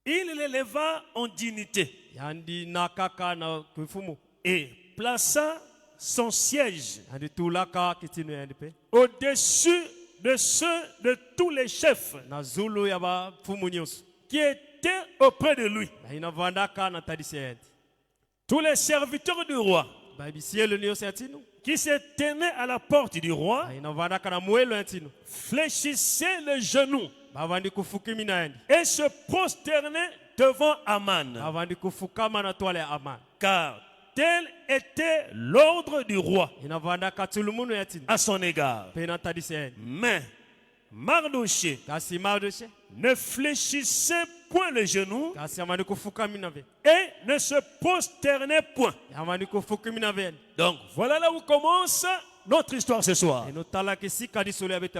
Il l'éleva en dignité et plaça son siège au-dessus de ceux de tous les chefs qui étaient auprès de lui. Tous les serviteurs du roi qui se tenaient à la porte du roi fléchissaient le genou et se prosternaient devant Aman, car tel était l'ordre du roi à son égard. Mais Mardoché ne fléchissait point le genou et ne se prosternait point. Donc voilà là où commence notre histoire ce soir.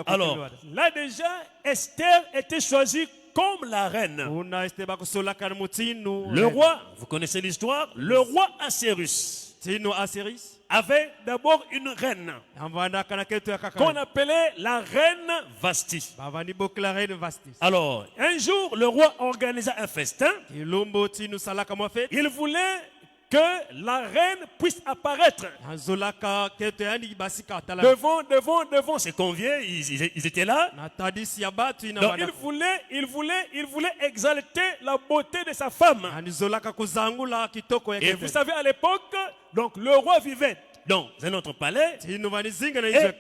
Alors là déjà Esther était choisie comme la reine. Le roi, vous connaissez l'histoire, le roi Assuérus avait d'abord une reine qu'on appelait la reine Vasti. Alors, un jour, le roi organisa un festin. Il voulait que la reine puisse apparaître devant ses conviés. Ils étaient là. Donc, il voulait exalter la beauté de sa femme. Et vous savez, à l'époque, donc le roi vivait dans un autre palais et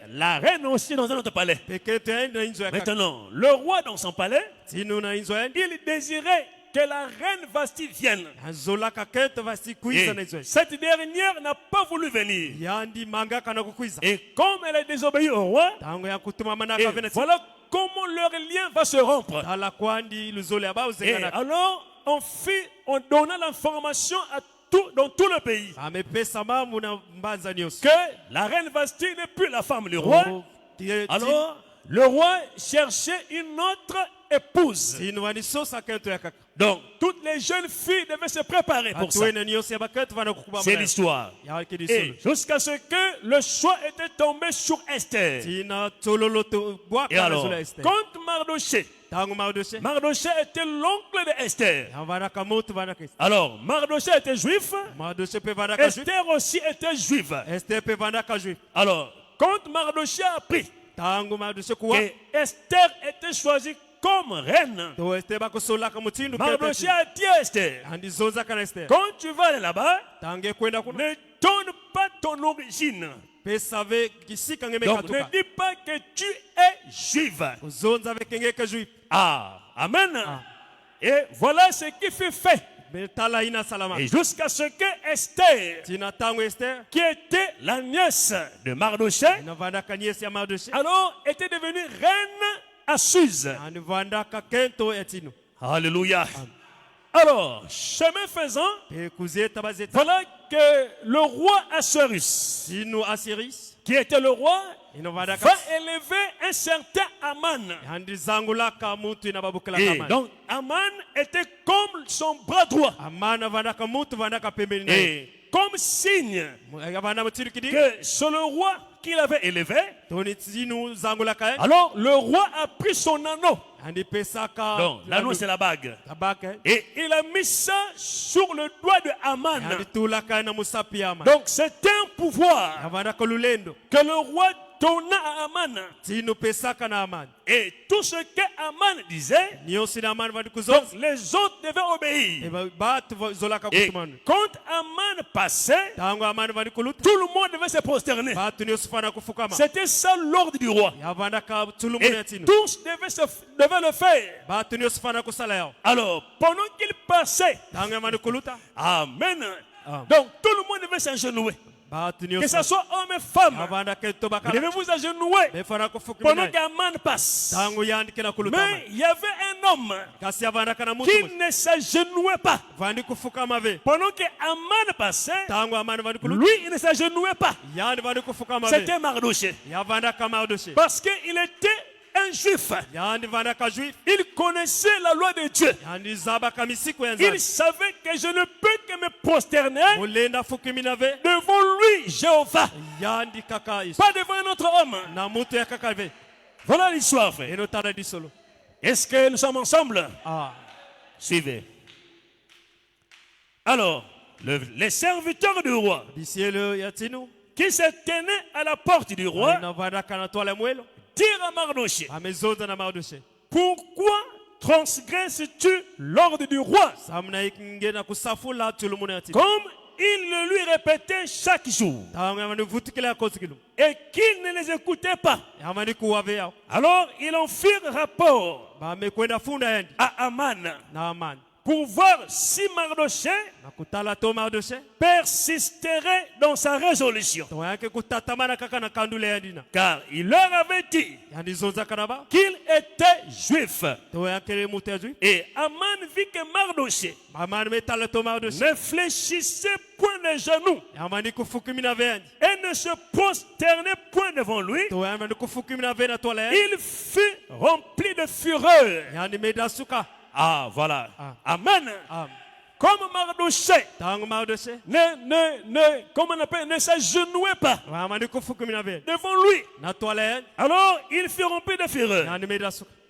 la reine aussi dans un autre palais. Maintenant, le roi dans son palais, il désirait que la reine Vasti vienne. Et cette dernière n'a pas voulu venir. Et comme elle a désobéi au roi, voilà comment leur lien va se rompre. Et alors, on donna l'information dans tout le pays que la reine Vasti n'est plus la femme du roi. Alors, le roi cherchait une autre épouse. Donc, toutes les jeunes filles devaient se préparer pour ça. C'est l'histoire. Et jusqu'à ce que le choix était tombé sur Esther. Et alors, quand Mardoché était l'oncle de Esther. Alors, Mardoché était juif. Esther aussi était juive. Alors, quand Mardoché a appris que Esther était choisie comme reine, Mardoché a dit à Esther, quand tu vas aller là-bas, ne donne pas ton origine. Donc ne dis pas que tu es juive. Ah, amen. Et voilà ce qui fut fait. Et jusqu'à ce que Esther, qui était la nièce de Mardoché, alors était devenue reine à Suse. Alléluia. Alors, chemin faisant, voilà que le roi Assuérus, qui était le roi, va élever un certain Aman. Et donc, Aman était comme son bras droit. Et comme signe que c'est le roi qu'il avait élevé, alors le roi a pris son anneau. Donc, l'anneau c'est la bague. Et il a mis ça sur le doigt de Aman. Donc, c'était un pouvoir que le roi donna à Aman. Et tout ce que Aman disait, donc les autres devaient obéir. Et quand Aman passait, tout le monde devait se prosterner. C'était ça l'ordre du roi. Et tous devaient le faire. Alors, pendant qu'il passait, amen. Donc tout le monde devait s'agenouiller. que ce soit homme et femme, vous devez vous agenouiller pendant qu'Aman passe. Mais il y avait un homme qui ne s'agenouillait pas. Pendant qu'Aman passait, lui, il ne s'agenouillait pas. C'était Mardoché. Parce qu'il était un juif. Il connaissait la loi de Dieu. Il savait que je ne peux que me prosterner devant lui, Jéhovah. Pas devant un autre homme. Voilà l'histoire, frère. Est-ce que nous sommes ensemble? Suivez. Alors, les serviteurs du roi qui se tenaient à la porte du roi dire à Mardoché, pourquoi transgresses-tu l'ordre du roi? Comme il le lui répétait chaque jour et qu'il ne les écoutait pas. Alors ils en firent rapport à Aman pour voir si Mardoché persisterait dans sa résolution. Car il leur avait dit qu'il était juif. Et Aman vit que Mardoché ne fléchissait point les genoux et ne se prosternait point devant lui. Il fut rempli de fureur. Ah, voilà. Amen. Comme Mardoché ne s'agenouillait pas devant lui. Alors il fut rempli de fureur.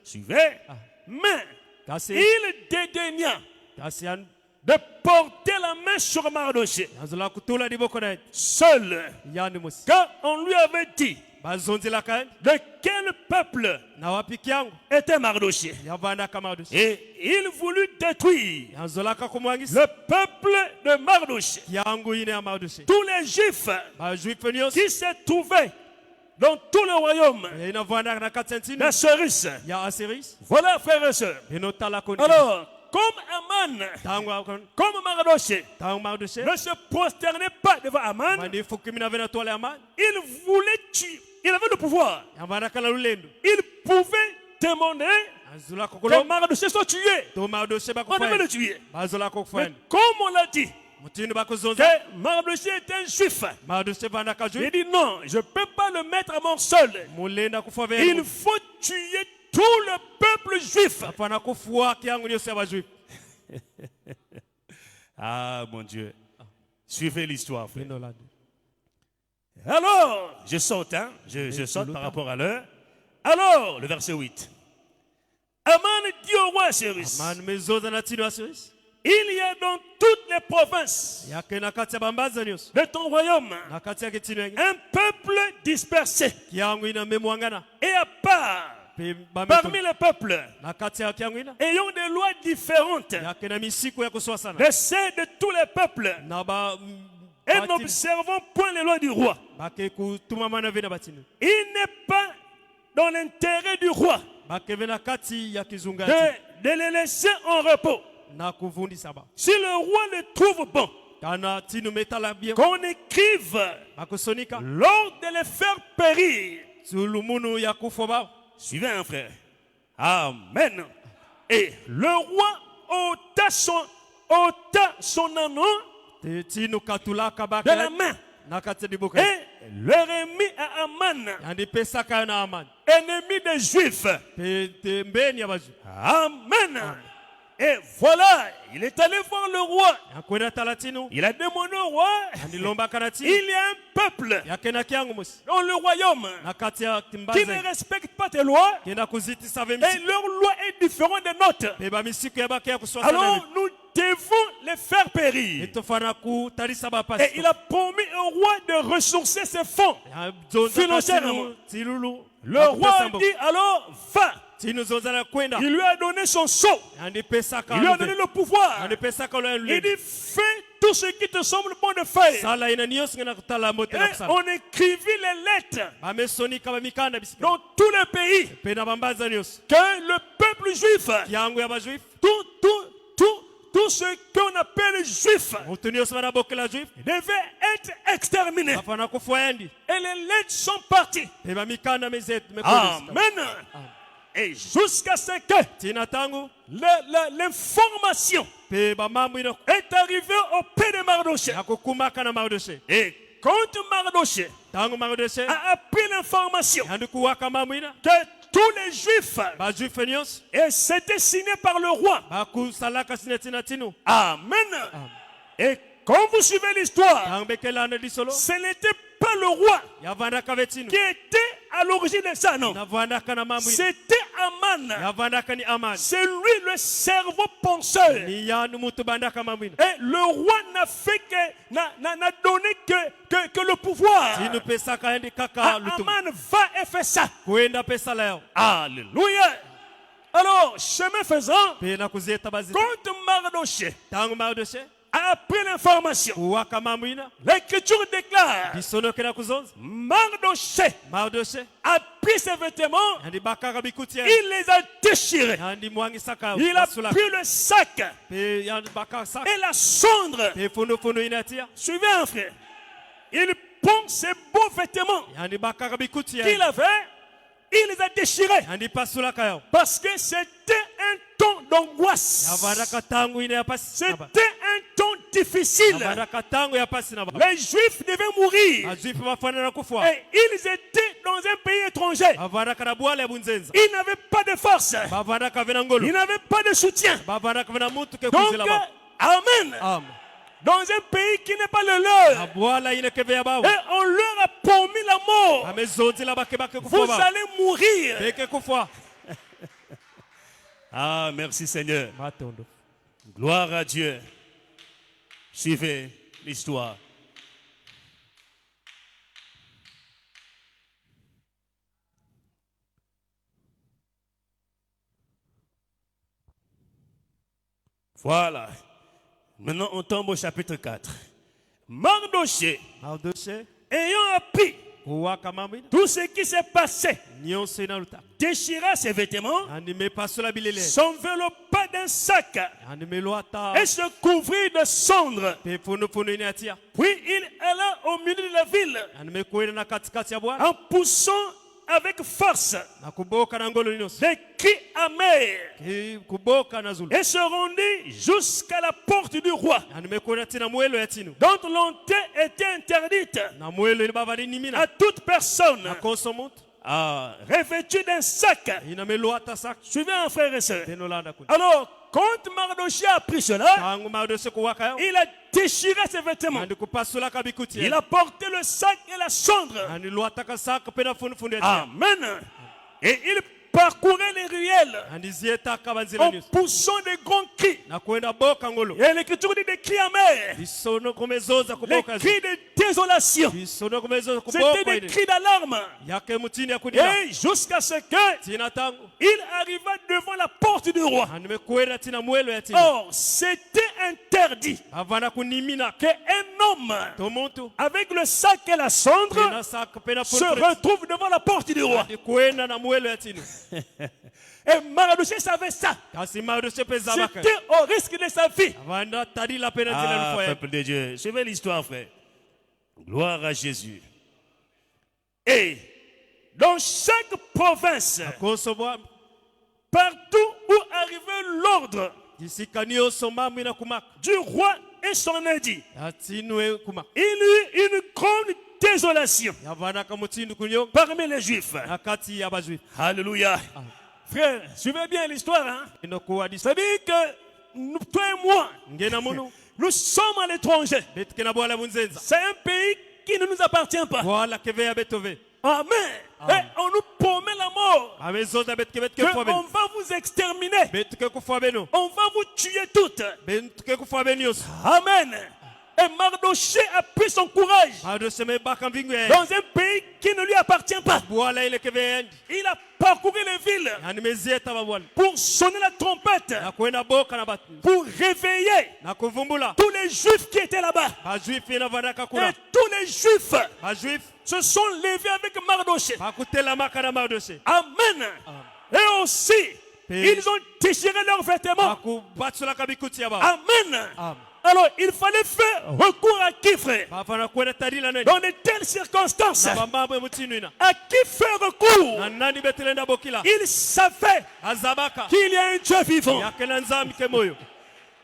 Suivez. Mais il dédaigna de porter la main sur Mardoché seul, car on lui avait dit de quel peuple était Mardoché. Et il voulut détruire le peuple de Mardoché. Tous les Juifs qui se trouvaient dans tout le royaume d'Assyrus. Voilà, frères et sœurs. Alors, comme Aman, comme Mardoché ne se prosternait pas devant Aman, il voulait tuer. Il avait le pouvoir. Il pouvait demander que Mardoché soit tué. On devait le tuer. Mais comme on l'a dit, que Mardoché était un juif, il dit non, je ne peux pas le mettre à mort seul. Il faut tuer tout le peuple juif. Ah mon Dieu. Suivez l'histoire, frère. Alors, je saute, je saute par rapport à l'heure. Alors, le verset 8. Aman dit au roi Assyrus, il y a dans toutes les provinces de ton royaume un peuple dispersé. Et à part, parmi les peuples, ayant des lois différentes de celles de tous les peuples, et n'observons point les lois du roi. Il n'est pas dans l'intérêt du roi de les laisser en repos. Si le roi le trouve bon, qu'on écrive l'ordre de les faire périr. Suivez un frère. Amen. Et le roi ôta son anneau de la main et le remit à Aman, ennemi des Juifs. Amen. Et voilà, il est allé voir le roi. Il a demandé au roi, il y a un peuple dans le royaume qui ne respecte pas tes lois et leur loi est différente des nôtres. Alors nous devons les faire périr. Et il a promis au roi de ressourcer ses fonds financièrement. Le roi dit alors va. Il lui a donné son sceau. Il lui a donné le pouvoir. Il dit fais tout ce qui te semble bon de faire. Et on écrivit les lettres dans tous les pays que le peuple juif, tout ce qu'on appelle juif, devait être exterminés. bafana kufuendi Et les lettres sont parties. peba mikanda mezetu Amen. Et jusqu'à ce que tina tangu l'information peba mambo ino est arrivée au père de Mardochée. yakukumaka na Mardochée. Et quand Mardochée Tangu Mardochée a appris l'information yandikuwaka mambo ina que tous les Juifs, bajuife nyonso et c'était signé par le roi. bakusalaka sina tina tinu Amen. Et quand vous suivez l'histoire, tangu bekelana lisolo ce n'était pas le roi yavandaka betinu qui était à l'origine de ça, non. navandaka na mambo ina C'était Aman. yavandaka ni Amani C'est lui le cerveau penseur. ni yanu mutu bandaka mambo ina Et le roi n'a fait que, n'a donné que le pouvoir. tinu pesaka endi Ah, kaka lutum Aman va et fait ça. kuenda pesa leo Alléluia. Alors, chemin faisant, pena kuzeta bazita quand Mardochée tangu Mardochée a appris l'information, kuwaka mambo ina l'Écriture déclare, bisonokela kuzonza Mardochée Mardochée a pris ses vêtements, andi bakaka bikuti ya il les a déchirés. andi mwangisaka Il a basulaka pris le sac pe yandi bakaka sak et la cendre. pe funu inatia Suivez un frère. Il prend ses beaux vêtements yandi bakaka bikuti qu'il ya avait, il les a déchirés. yandi pasulaka yo Parce que c'était un temps d'angoisse. yavandaka tangu ina ya pasi C'était un temps difficile. yavandaka tangu ya pasi na ba Les Juifs devaient mourir. azuipe bafana na kufa Et ils étaient dans un pays étranger. bavandaka na bwala ya bunzenza Ils n'avaient pas de force. bavandaka vena ngolo Ils n'avaient pas de soutien. bavandaka vena mutu ke Donc, kuzila ba Amen. Dans un pays qui n'est pas le leur. bwala ina keve ya Et bawo on leur a promis la mort. amezonzi la bake Vous kufa ba allez mourir. beke kufa Ah, merci Seigneur. matondo Gloire à Dieu. Suivez l'histoire. Voilà. Maintenant, on tombe au chapitre 4. Mardochée, Mardochée ayant appris kuwaka mambo ina tout ce qui s'est passé, nyonso ina luta déchira ses vêtements, andi mepasula bilele s'enveloppa d'un sac andi meluata et se couvrit de cendres. pe funu inatia Puis il alla au milieu de la ville andi mekwenda na katikati ya bwana en poussant avec force na kuboka na ngolo nyonso des cris amers kuboka na zulu et se rendit jusqu'à la porte du roi, andi mekwenda tina mwelo ya tinu dont l'entrée était interdite na mwelo ina baba ni à nimina toute personne na konso mutu revêtue d'un sac. ina meluata sak Suivez un frère et sœur. tenolanda kuna Alors, quand Mardochée a appris cela, tangu Mardochée kuwaka yo il a déchiré ses vêtements. andi kupasula kabikuti Il a porté le sac et la cendre. andi luataka sak pe na funu ya tia Amen. Et il parcourait les ruelles andi zietaka banzila en nyonso poussant des grands cris. na kwenda boka ngolo Et l'Écriture dit des cris amers, bisono kumezoza les kuboka cris de désolation. bisono kumezoza C'était kuboka des ine cris d'alarme. yake mutini ya kudila Et jusqu'à ce que tina tangu il arriva devant la porte du roi. andi mekwenda tina mwelo ya tina Or, c'était interdit avana kunimina qu'un homme to muntu avec le sac et la cendre pena sak pena se funu retrouve devant la porte du roi. andi kwenda na mwelo ya tina Et Mardochée savait ça. kasi Mardochée pe zabaka C'était au risque de sa vie. avanda tadila pena tina Ah, lufoya peuple de Dieu. Suivez l'histoire, frère. Gloire à Jésus. Et dans chaque province, konso bwa partout où arrivait l'ordre disika nyonso mambo ina kumaka du roi et son édit, atinwe kumaka il y eut une grande désolation yavanaka mutindu kunyo parmi les Juifs. na kati ya bajuifu Alléluia. Frère, suivez bien l'histoire. Hein? inokuwa disa C'est-à-dire que nous, toi et moi, ngena munu nous sommes à l'étranger. betike na bwala bunzenza C'est un pays qui ne nous appartient pas. bwala keve ya betove Amen. Et on nous promet la mort. amezoza betike betike Que kufa on benu va vous exterminer. betike kufa benu On va vous tuer toutes. betike kufa benu yoso Amen. Et Mardochée a pris son courage Mardochée mebaka mbingu ya dans un pays qui ne lui appartient pas. bwala ile keve ya ndi Il a parcouru les villes yani mezieta babwala pour sonner la trompette, na kwenda boka na batu pour réveiller na kuvumbula tous les Juifs qui étaient là-bas. bajuifu ina vanaka Et kuna tous les Juifs bajuifu se sont levés avec Mardochée. bakutelamaka na Mardochée Amen. Et aussi, ils ont déchiré leurs vêtements. bakubatsulaka bikuti ya ba Amen. Alors, il fallait faire recours à qui, frère? bafana kwenda tadila nani Dans de telles circonstances, na bamambo emutinu ina à qui faire recours? na nani betelenda bokila Il savait azabaka qu'il y a un Dieu vivant. yakena nzambi ke moyo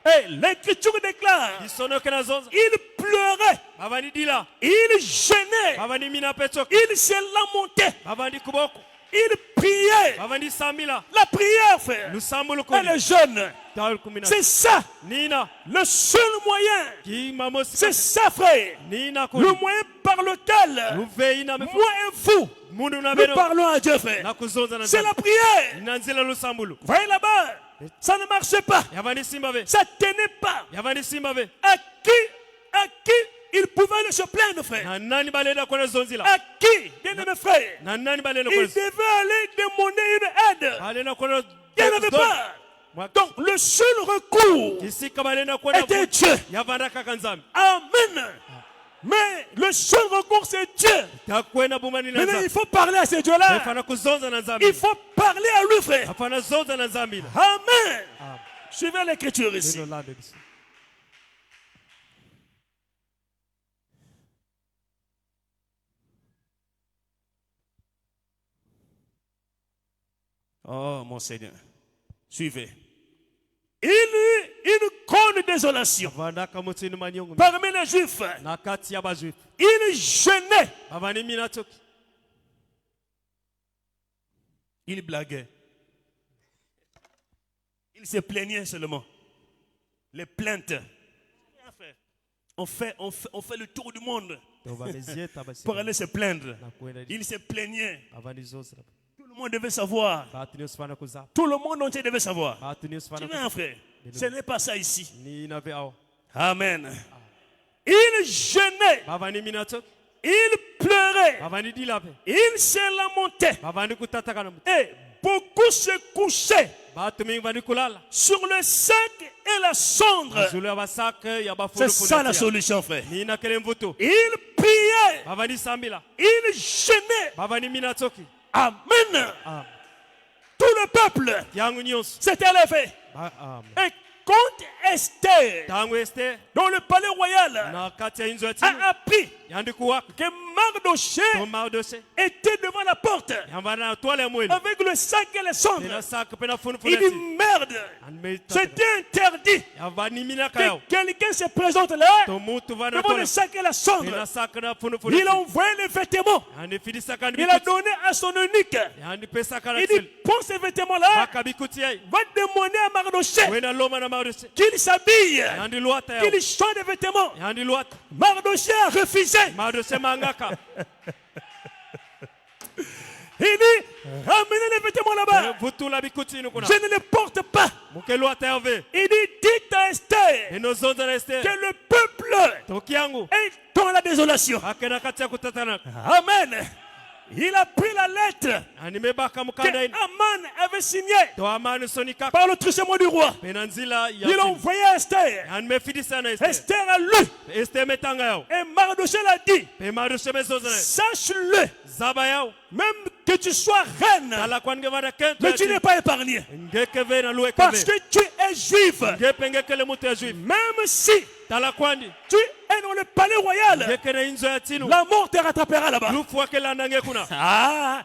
Et l'Écriture déclare, isono kena zonza il pleurait, bavani dila il gênait, bavani mina petso il se lamentait, bavani kuboko il priait. bavani samila La prière, frère, lusambulu elle kuni est jeune. taul kumina C'est ça, nina le seul moyen. ki mamos C'est ça, frère, nina le kuni moyen par lequel luveina me moi et vous, mundu na nous beno parlons à Dieu, frère. na kuzonza na C'est la prière. nanzila lusambulu Voyez là-bas, ça ne marchait pas. yavani simba ve Ça ne tenait pas. yavani simba ve À qui il pouvait aller se plaindre, frère? na nani balenda kona zonzila À qui, bien-aimé frère? na nani balenda Il kona devait aller demander une aide. balenda kona Il n'y en avait pas. Donc, le seul recours kisika balenda kona était Dieu. yavanda kaka nzambi Amen. Mais le seul recours, c'est Dieu. takwenda bumani na Maintenant, il nzambi faut parler à ce Dieu-là. afana kuzonza na nzambi Il faut parler à lui, frère. afana zonza na nzambi Amen. Suivez l'écriture ici. Oh, mon Seigneur. Suivez. Il y eut une grande désolation vanda kamutinu manyongo parmi les Juifs. na kati ya bajuifu Il gênait. bavani mina toki Il blaguait. Il se plaignait seulement. Les plaintes. On fait le tour du monde pour aller se plaindre. Il se plaignait. Tout le monde devait savoir. Tout le monde entier devait savoir. Tu vois, frère, ce n'est pas ça ici. Amen. Il gênait. bavani mina toki Il pleurait. bavani dilape Il se lamentait. bavani kutataka na Et beaucoup se couchaient batu mingi bani kulala sur le sac et la cendre. zulu ya basake ya C'est bafulu ça la solution, frère. nina kele mvuto Il priait. bavani sambila Il gênait. bavani mina toki Amen. Tout le peuple yangu nyonso s'était levé. Et quand Esther, tangu este dans le palais royal, na kati ya inzo ya tinu a appris yandikuwaka que Mardoché tomaodose était devant la porte yambana na toile ya mweli avec le sac et les cendres, pena saka pena il funufuna dit ti merde, c'était interdit yavani mina que kayo quelqu'un se présente là tomutu vana devant le toile sac et la cendre. pena saka na funufuna Il a envoyé les vêtements. yandi fidisa kandi Il a donné à son eunuque. yandi pesa kana Il dit, prends ces vêtements-là, baka bikuti yai va demander à Mardoché wena loma na maodose qu'il s'habille, yandi luata yao qu'il change des vêtements. yandi luata Mardoché a refusé. maodose mangaka Il dit, ramenez les vêtements là-bas. vutula bikuti inu kuna Je ne les porte pas. muke luata yave Il dit, dites à Esther eno zonza na este que le peuple toki yangu est dans la désolation. akena kati ya kutatana Amen. Il a pris la lettre animebaka que mukanda ino Aman avait signée to amani sonikaka par le truchement du roi. pena nzila ya Il a envoyé à Esther. animefidisa na este Esther a lu. este metanga yao Et Mardoché l'a dit, pe maodose mezonza na sache-le, zaba yao même que tu sois reine, tala kwange vana kento mais tu n'es pas épargné. ngeke ve na luwe Parce kave que tu es juif. ngepe ngekele mutu ya juifu Même si tala kwandi tu es dans le palais royal, ngeke na inzo ya tinu la mort te rattrapera là-bas. lufu wakela nange kuna Ah,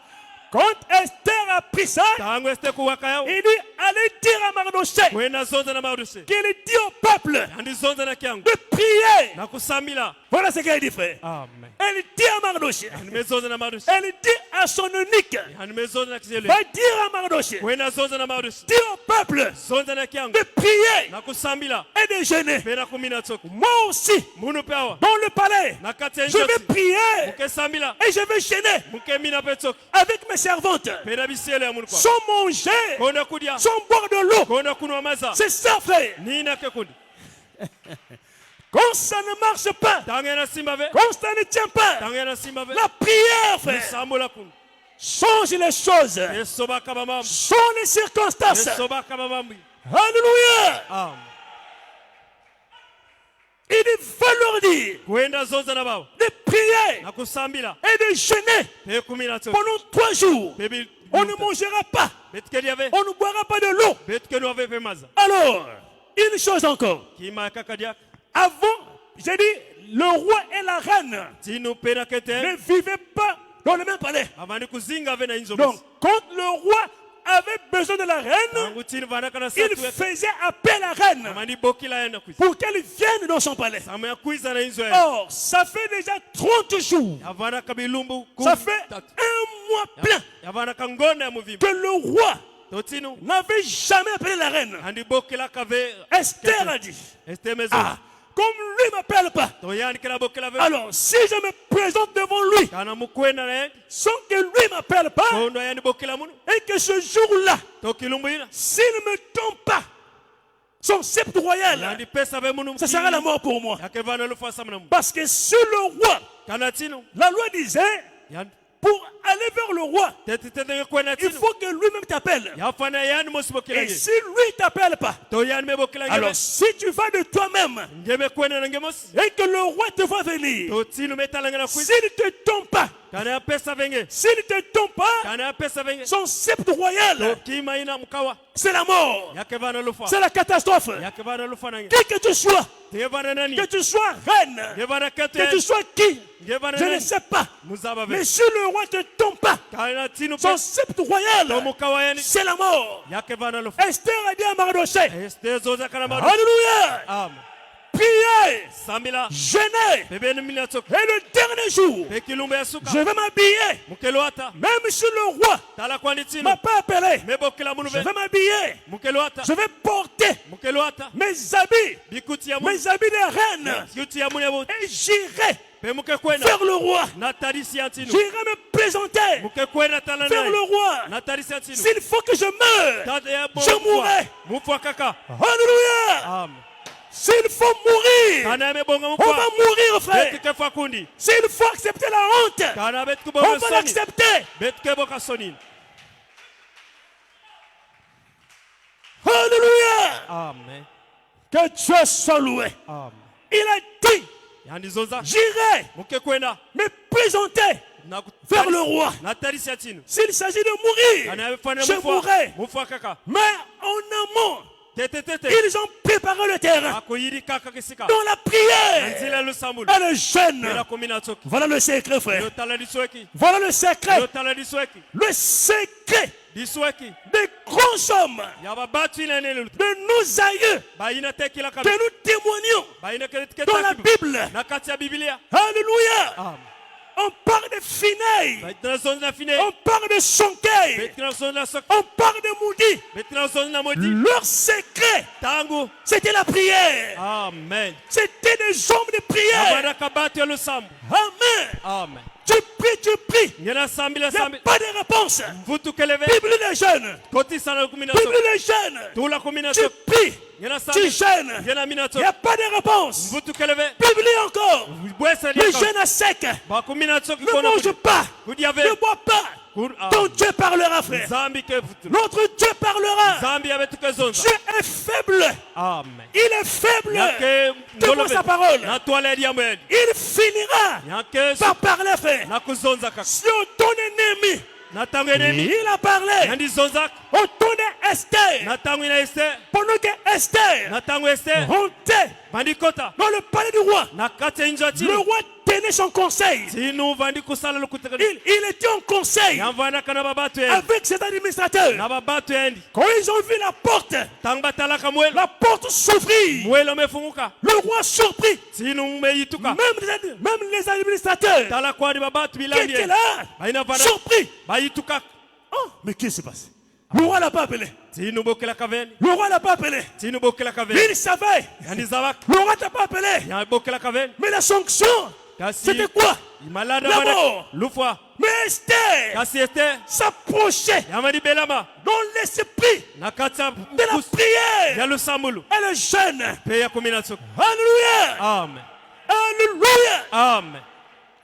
quand Esther a pris ça, tangu este kuwaka yao il dit, allez dire à Mardoché wena zonza na maodose qu'il dit au peuple andi zonza na kyangu de prier. na kusambila Voilà ce qu'elle dit, frère. amen Elle dit à Mardoché, animezonza na maodose elle dit à son eunuque, animezonza na kisele va dire à Mardoché, wena zonza na maodose dis au peuple zonza na kyangu de prier na kusambila et de jeûner. pena kumina tsoko Moi aussi, munu pewa dans le palais, na kati ya je vais inzo prier muke sambila et je vais jeûner muke mina pe tsoko avec mes servantes, pena bisele ya munu kwa sans manger, kona kudia sans boire de l'eau. kona kunwa maza C'est ça, frère. nina ke kundi Quand ça ne marche pas, tangu na simba ve quand ça ne tient pas, tangu na simba ve la prière, frère, sambola kun change les choses, yesoba kama mambo change les circonstances. yesoba kama mambo Alléluia. amen Il va leur dire kwenda zonza na bao de prier na kusambila et de jeûner pe kumina tsoko pendant 3 jours. bebi On ne mangera pas, betkeli ave on ne boira pas de l'eau. betkeli ave pe maza Alors, une chose encore. kima kaka diak avant, j'ai dit, le roi et la reine tino pena kete ne vivaient pas dans le même palais. amani kuzinga ave na inzo Donc, quand le roi avait besoin de la reine, angu tino vana kana il satu faisait appel à la reine amani bokila ena kuzi pour qu'elle vienne dans son palais. sama ya kuiza na inzo Or, ça fait déjà 30 jours, avana kabilumbu ça fait un mois plein avana kangona ya que muvimba le roi totino n'avait jamais appelé la reine. andi bokila kave Esther a dit, este mezo ah, comme lui ne m'appelle pas, to yani kila bokila ve alors si je me présente devant lui kana mukwena na sans que lui ne m'appelle pas, kondo yani bokila munu et que ce jour-là, to kilumbu ina s'il ne me tombe pas son sceptre royal, andi pesa ve munu ça sera la mort pour moi. yake vana lufa samna mu Parce que sur le roi, kana tino la loi disait, yani pour aller vers le roi, tete tete kwena il tino faut que lui-même t'appelle. yafana yani mosi bokila Et si lui ne t'appelle pas, to yani me bokila alors si tu vas de toi-même ngeme kwena na ngemos et que le roi te voit venir, to tino metala ngana kuiza s'il ne te tombe pas, kana ya pesa venge s'il ne te tombe pas, kana ya pesa venge son sceptre royal, to kima ina mkawa c'est la mort, yake vana lufa c'est la catastrophe. yake vana lufa na Qui que tu sois, te vana nani que tu sois reine, te vana kete que tu sois qui, te vana je ne nani sais pas. muzaba Mais ve si le roi ne te tombe pas, kana tino son pe sceptre to royal, mkawa yani c'est la mort. yake vana lufa Esther a dit à Mardochée, este zoza kana madu alléluia, amen priez, sambila jeûnez, bebeni mina tok et le dernier jour, pe kilumbu ya suka je vais m'habiller. mukelo ata Même si le roi tala kwani ne tino m'a pas appelé, me bokila munu je ve vais m'habiller. mukelo ata Je vais porter mukelo ata mes habits, bikuti ya munu mes habits de reine, bikuti ya munu ya bo et j'irai pe muke kwena vers le roi. na tarisi ya tino J'irai me présenter muke kwena tala vers naye le roi. na tarisi ya tino S'il faut que je meure, tata ya bo je mourrai. mufwa kaka Alléluia. amen S'il faut mourir, kana me bonga on mufwa va mourir, frère. betike fa kundi S'il faut accepter la honte, kana betike on boka va soni l'accepter. betike boka soni Alléluia. amen Que Dieu soit loué. amen Il a dit, yani zonza j'irai muke kwena me présenter na vers le roi. na tarisi ya tino S'il s'agit de mourir, kana mfana je mourrai. mufwa kaka Mais en amont, tete tete ils ont préparé le terrain. akoyiri kaka kisika Dans la prière, nzila lusambulu elle est jeune. mela komina toki Voilà le secret, frère. yo tala disweki Voilà le secret. yo tala disweki Le secret disweki des grands hommes, ya babatu inene lu de nos aïeux, bayina tekila que kabi nous témoignons bayina kete dans la Bible. na kati ya biblia Alléluia. amen On parle de Fineille. betina zoni na fine On parle de Sonkeil. betina zoni na sok On parle de Moudi. betina zoni na modi Leur secret, tangu c'était la prière. amen C'était des hommes de prière. abana kabatu ya lusambu Amen. amen Tu pries. ngena sambila Il n'y a sambi pas de réponse. mvutu keleve Bible les jeunes. koti sana kumina Bible sok les jeunes. tula kumina Tu sok pries. ngena Tu sambi jeûnes. ngena mina Il sok n'y a pas de réponse. mvutu keleve Bible encore. bwesa Le liaka jeûne à sec. bakumina sok Ne mange pas. kudiave Ne bois pas. Ton Dieu parlera, frère. zambi ke futu Notre Dieu parlera. zambi abetu ke zonza Dieu est faible. amen Il est faible. yake Donne-moi sa parole. na toile ya diamel Il finira yake par parler, frère. na kuzonza kaka Sur ton ennemi, na tangu enemi il a parlé. nandi zonza Au ton de Esther. na tangu ina Esther Pendant que Esther na tangu Esther montait vandi kota dans le palais du roi, na kati ya inja le chini roi tenait son conseil. tinu vandi kusala lukutaka Il était en conseil yamvana kana babatu endi avec cet administrateur. na babatu endi Quand ils ont vu la porte tangu mwelo la porte s'ouvrit, mwelo mefunguka le roi surpris, tinu meyituka même les administrateurs tala kwadi babatu qui bilandi étaient là, baina vana surpris. bayituka Oh, mais qu'est-ce qui se passe? Le roi l'a pas appelé. tinu bokela kaveni Le roi l'a pas appelé. tinu bokela kaveni Il savait. yandi zabak Le roi t'a pas appelé. ya bokela kaveni Mais la sanction, kasi c'était quoi? imalada La bana mort. lufwa Mais Esther kasi Esther s'approchait yamadi belama dans l'esprit na kati ya de la ya prière. lusambulu Elle est jeune. pe ya kumi na soko Alléluia. amen Alléluia. amen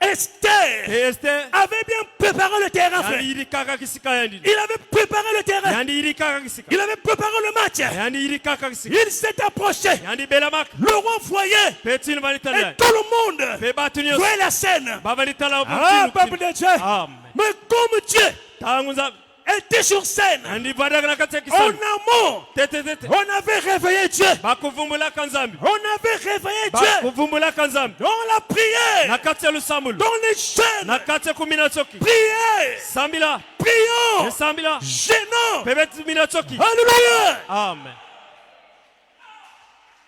Esther pe Esther avait bien préparé le terrain, frère. yandi iri kaka kisika yandi Il avait préparé le terrain. yandi iri kaka kisika Il avait préparé le match. yandi iri kaka kisika Il s'est approché. yandi belama Le roi voyait. pe tinu bani Et tala tout le monde pe batu nyos voyait la scène. baba ni tala Ah, peuple de Dieu. amen Mais comme Dieu tangu za était sur scène. andivadaka kati ya En kisani amont, tete on avait réveillé Dieu. bakuvumbulaka nzambi On avait réveillé Dieu bakuvumbulaka nzambi dans la prière, na kati ya lusambulo dans les chaînes. na kati ya kumina tsoki Prière, sambila prions, esambila gênant. pebeti mina tsoki Alléluia. amen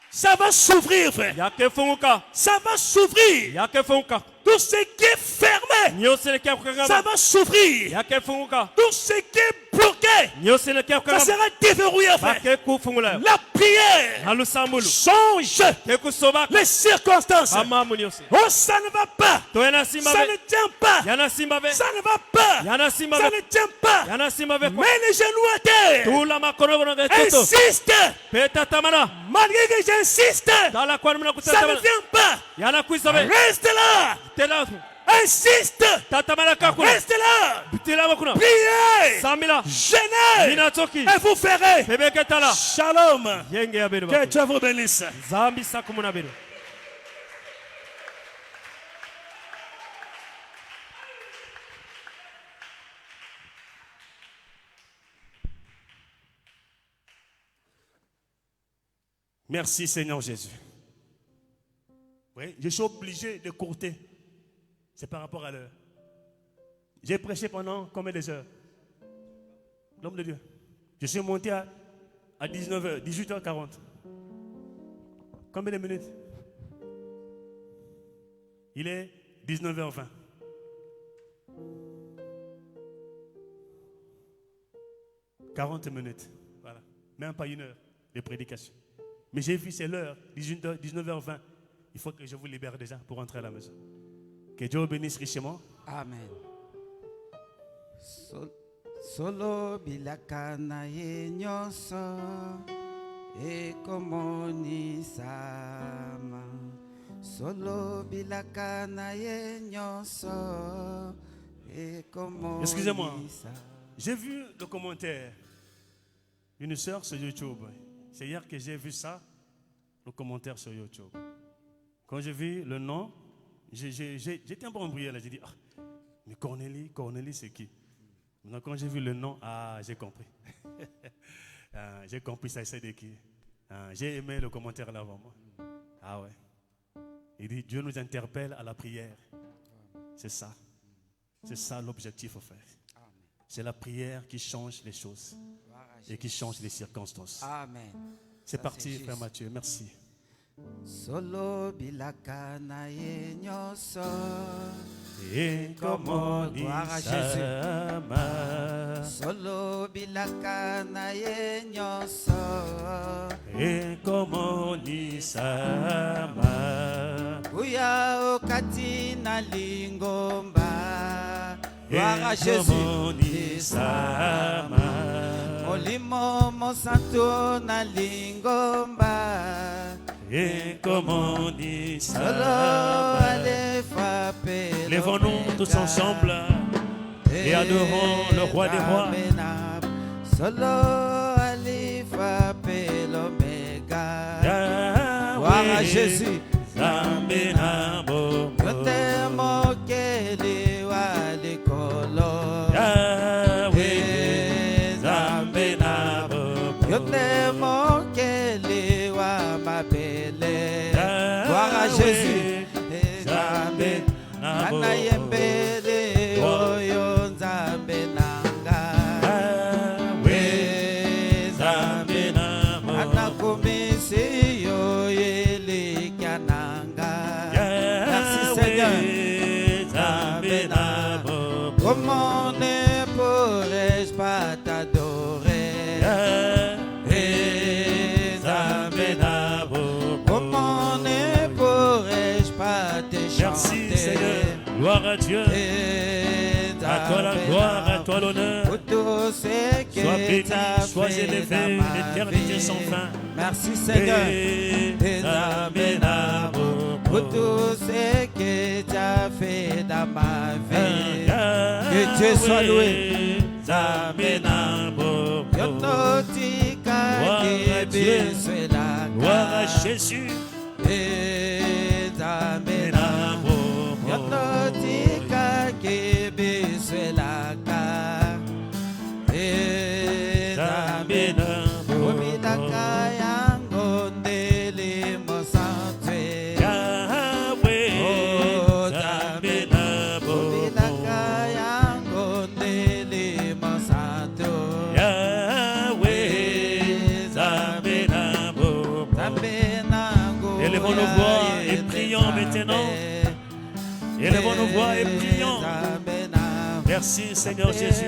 Ça va s'ouvrir, frère. yakefunguka Ça va s'ouvrir. yakefunguka Tout ce qui est fermé, nyonso elekia ça kukangama va s'ouvrir. yakefunguka Tout ce qui est bloqué, nyonso elekia ça kukangama sera déverrouillé, frère. bakekufungula La prière na lusambulo change kekusobaka les circonstances. bamamu nyonso Oh, ça ne va pas. toyana simba Ça be ne tient pas. yana simba be Ça ne va pas. yana simba Ça be ne tient pas. yana simba be Mets les genoux à terre. tula makonogono ge toto Insiste. petatamana Malgré que j'insiste, tala kwani mna ça ne kutatamana vient pas. yana kuisa be Reste là. tela Insiste. tatamana kakuna Reste là. tela bakuna Priez. samila Gênez. mina toki Et vous ferez. pebeke tala Shalom. yenge ya bero Que Dieu vous bénisse. zambi sakumuna bero Merci Seigneur Jésus. Oui, je suis obligé de courter. C'est par rapport à l'heure. J'ai prêché pendant combien de heures? L'homme de Dieu. Je suis monté à 19h, 18h40. Combien de minutes? Il est 19h20. « 40 minutes. Voilà. Même pas une heure de prédication. Mais j'ai vu, c'est l'heure, 19h20. Il faut que je vous libère déjà pour rentrer à la maison. Que Dieu vous bénisse richement. Amen. Solo bilaka na ye nyonso ekomoni sama. Solo bilaka na ye nyonso ekomoni. Excusez-moi. J'ai vu le commentaire d'une sœur sur YouTube. C'est hier que j'ai vu ça, le commentaire sur YouTube. Quand j'ai vu le nom, j'étais un peu embrouillé là. J'ai dit, ah, mais Cornélie c'est qui? Maintenant quand j'ai vu le nom, ah, j'ai compris. J'ai compris ça, c'est de qui. J'ai aimé le commentaire là avant moi. Ah ouais. Il dit, Dieu nous interpelle à la prière. C'est ça. C'est ça l'objectif, frère. C'est la prière qui change les choses et qui change les circonstances. Amen. C'est parti, frère Mathieu. Merci. Solo bilaka na ye nyonso Ekomoni Gloire à sama. Solo bilaka na ye nyonso Ekomoni sama. Uya okati na lingomba Gloire à Jésus Ekomoni sama. Molimo mosanto na lingomba Ekomoni Solo sama. ale frappe Lèvons-nous tous ensemble et adorons le roi des rois. Solo ali frappe l'oméga Gloire à Jésus Zambenabo. Yote mokeli wa likolo Yahweh Zambenabo. Yote mokeli wa mabele Gloire à Jésus Nzambe Nana yembele oyo Nzambe nanga Zambenabo. Anakumisi yo yelikya nanga Merci Seigneur Zambenabo. Comment ne pourrais-je pas t'adorer Zambenabo. Comment ne pourrais-je pas te chanter Merci Seigneur. Gloire à Dieu. À toi la gloire, à toi l'honneur. Pour tout ce que Sois béni, t'as sois fait élevé, dans ma l'éternité vie. sans fin. Merci Seigneur. Zambenabo. Pour tout ce que tu as fait dans ma vie. Que Dieu soit loué. Zambenabo. Yonotika Gloire à Dieu. kibiswela Gloire à Jésus. Zambenabo. Yonotika kibiswela élevons nos voix et prions. Merci Seigneur Jésus.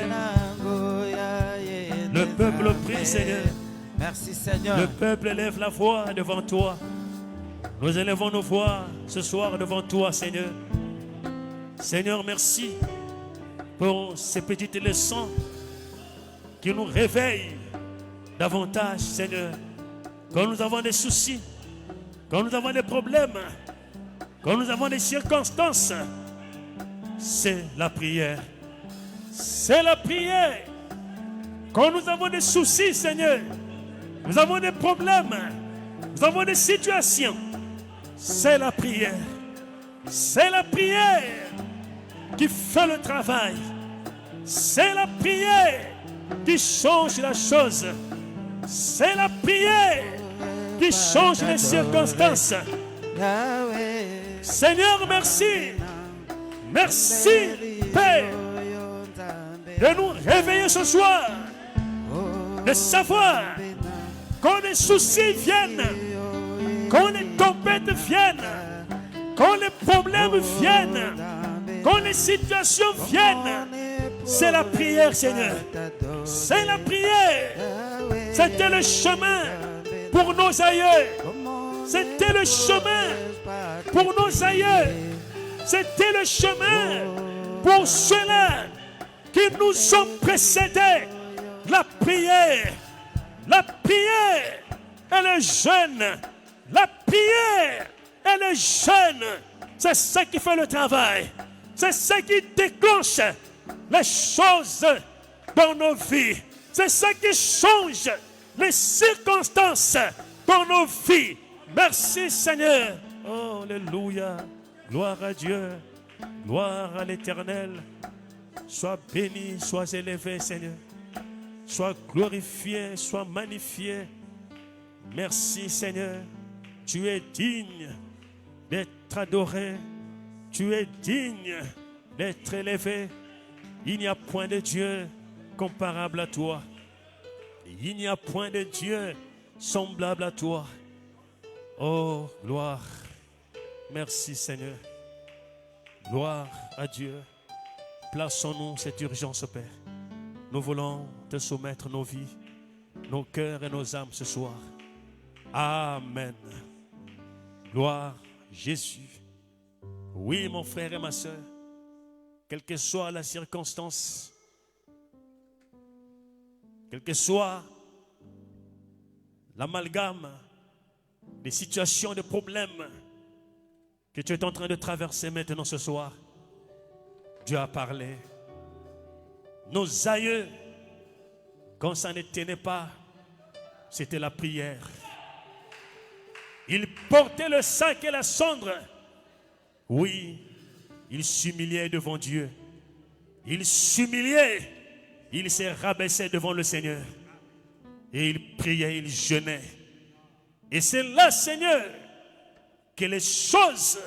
Le peuple prie Seigneur. Merci Seigneur. Le peuple élève la voix devant toi. Nous élevons nos voix ce soir devant toi Seigneur. Seigneur, merci pour ces petites leçons qui nous réveillent davantage Seigneur. Quand nous avons des soucis, quand nous avons des problèmes, quand nous avons des circonstances, c'est la prière. C'est la prière. Quand nous avons des soucis, Seigneur, nous avons des problèmes, nous avons des situations, c'est la prière. C'est la prière qui fait le travail. C'est la prière qui change la chose. C'est la prière qui change les circonstances. Seigneur, merci. Merci, Père, de nous réveiller ce soir, de savoir quand les soucis viennent, quand les tempêtes viennent, quand les problèmes viennent, quand les situations viennent, c'est la prière, Seigneur. C'est la prière. C'était le chemin pour nos aïeux. C'était le chemin pour nos aïeux. C'était le chemin pour ceux-là qui nous ont précédés. La prière et le jeûne. La prière et le jeûne. C'est ça qui fait le travail. C'est ça qui déclenche les choses dans nos vies. C'est ça qui change les circonstances dans nos vies. Merci Seigneur. Oh, alléluia. Gloire à Dieu. Gloire à l'Éternel. Sois béni, sois élevé Seigneur. Sois glorifié, sois magnifié. Merci Seigneur. Tu es digne d'être adoré. Tu es digne d'être élevé. Il n'y a point de Dieu comparable à toi. Il n'y a point de Dieu semblable à toi. Oh, gloire. Merci Seigneur. Gloire à Dieu. Plaçons-nous cette urgence, Père. Nous voulons te soumettre nos vies, nos cœurs et nos âmes ce soir. Amen. Gloire Jésus. Oui, mon frère et ma soeur, quelle que soit la circonstance, quelle que soit l'amalgame des situations, des problèmes que tu es en train de traverser maintenant ce soir, Dieu a parlé. Nos aïeux, quand ça ne tenait pas, c'était la prière. Ils portaient le sac et la cendre. Oui, ils s'humiliaient devant Dieu. Ils s'humiliaient. Ils se rabaissaient devant le Seigneur. Et ils priaient, ils jeûnaient. Et c'est là, Seigneur, que les choses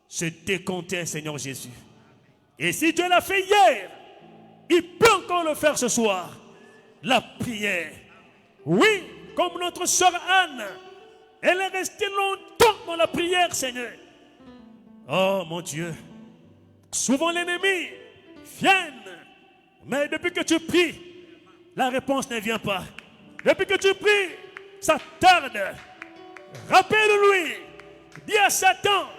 se décomptaient, Seigneur Jésus. Et si Dieu l'a fait hier, il peut encore le faire ce soir. La prière. Oui, comme notre sœur Anne, elle est restée longtemps dans la prière, Seigneur. Oh mon Dieu, souvent l'ennemi vient, mais depuis que tu pries, la réponse ne vient pas. Depuis que tu pries, ça tarde. Rappelle-lui, dis à Satan,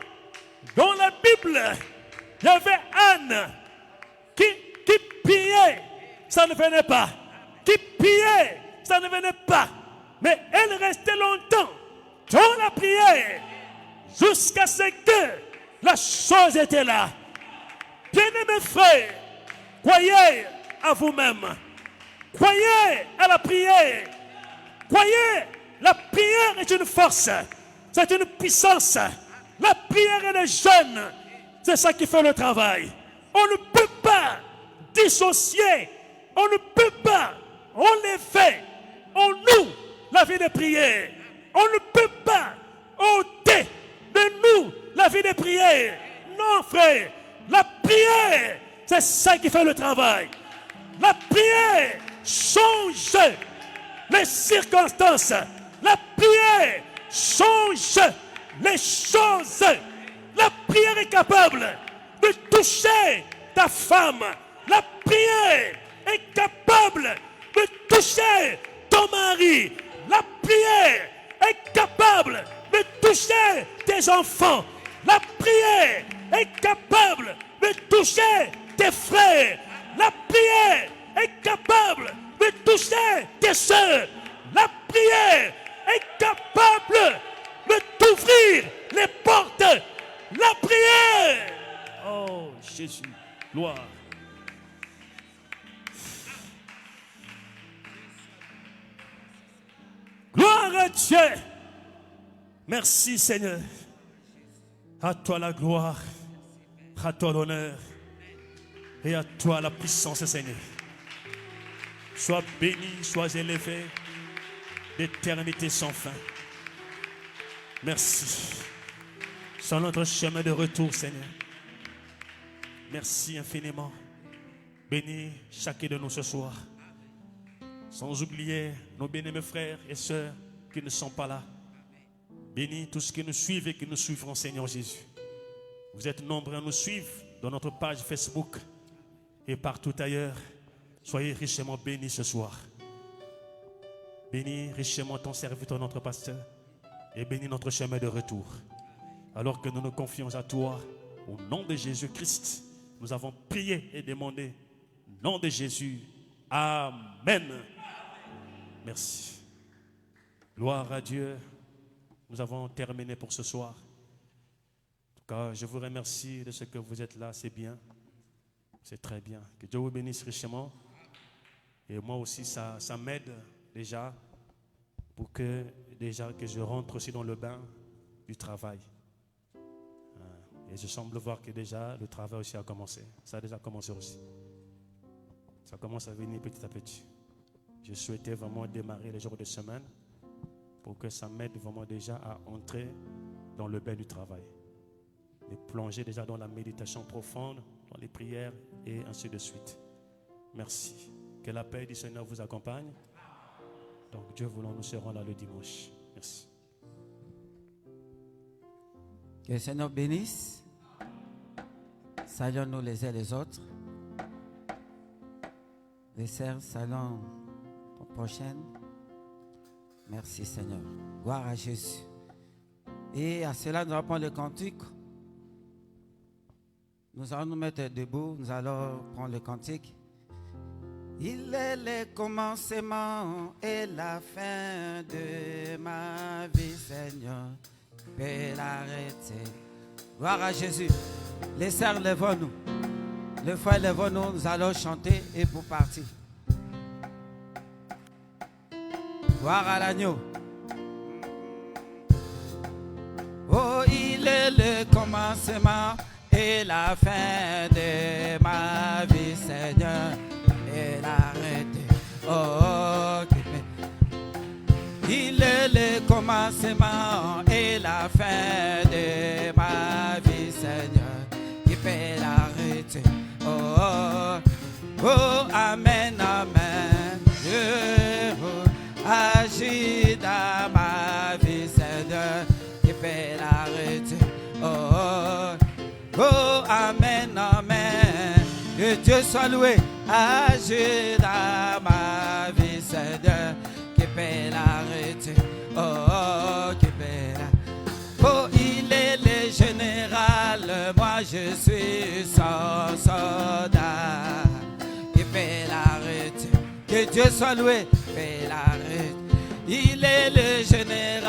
dans la Bible, il y avait Anne qui priait, ça ne venait pas. Qui priait, ça ne venait pas. Mais elle restait longtemps dans la prière jusqu'à ce que la chose était là. Bien-aimés frères, croyez à vous-même. Croyez à la prière. Croyez, la prière est une force. C'est une puissance. La prière et le jeûne, c'est ça qui fait le travail. On ne peut pas dissocier, on ne peut pas enlever en nous la vie de prière. On ne peut pas ôter de nous la vie de prière. Non, frère, la prière, c'est ça qui fait le travail. La prière change les circonstances. La prière change les choses. La prière est capable de toucher ta femme. La prière est capable de toucher ton mari. La prière est capable de toucher tes enfants. La prière est capable de toucher tes frères. La prière est capable de toucher tes soeurs. La prière est capable de t'ouvrir les portes. La prière. Oh, Jésus, gloire. Gloire à Dieu. Merci Seigneur. À toi la gloire, à toi l'honneur et à toi la puissance Seigneur. Sois béni, sois élevé d'éternité sans fin. Merci. Sur notre chemin de retour Seigneur. Merci infiniment. Bénis chacun de nous ce soir. Sans oublier nos bien-aimés frères et sœurs qui ne sont pas là. Bénis tous ceux qui nous suivent et qui nous suivront, Seigneur Jésus. Vous êtes nombreux à nous suivre dans notre page Facebook et partout ailleurs. Soyez richement bénis ce soir. Bénis richement ton serviteur, notre pasteur, et bénis notre chemin de retour. Alors que nous nous confions à toi, au nom de Jésus-Christ, nous avons prié et demandé. Au nom de Jésus, Amen. Merci. Gloire à Dieu. Nous avons terminé pour ce soir. En tout cas, je vous remercie de ce que vous êtes là. C'est bien. C'est très bien. Que Dieu vous bénisse richement. Et moi aussi, ça m'aide déjà pour que je rentre aussi dans le bain du travail. Et je semble voir que déjà le travail aussi a commencé. Ça a déjà commencé aussi. Ça commence à venir petit à petit. Je souhaitais vraiment démarrer les jours de semaine pour que ça m'aide vraiment déjà à entrer dans le bain du travail. Et plonger déjà dans la méditation profonde, dans les prières et ainsi de suite. Merci. Que la paix du Seigneur vous accompagne. Donc Dieu voulant, nous serons là le dimanche. Merci. Que le Seigneur bénisse. Saluons-nous les uns les autres. Les sœurs, saluons la prochaine. Merci Seigneur. Gloire à Jésus. Et à cela, nous allons prendre le cantique. Nous allons nous mettre debout. Nous allons prendre le cantique. Il est le commencement et la fin de ma vie, Seigneur. Peut l'arrêter. Gloire à Jésus. Les sœurs, lèvons-nous. Les frères, lèvons-nous. Nous allons chanter et pour partir. Gloire à l'agneau. Oh, il est le commencement et la fin de ma vie, Seigneur. Et l'arrêter. Oh, il est le commencement et la fin de ma vie, Seigneur. Qui peut l'arrêter. Oh, oh, amen, amen. Agis dans ma vie, Seigneur, qui peut l'arrêter. Oh, oh, amen, amen. Que Dieu soit loué. Agis dans ma vie, Seigneur, qui peut l'arrêter. Oh, qui peut l'arrêter. Oh, il est le général, moi je suis son soldat. Qui peut l'arrêter. Que Dieu soit loué. Il est le général.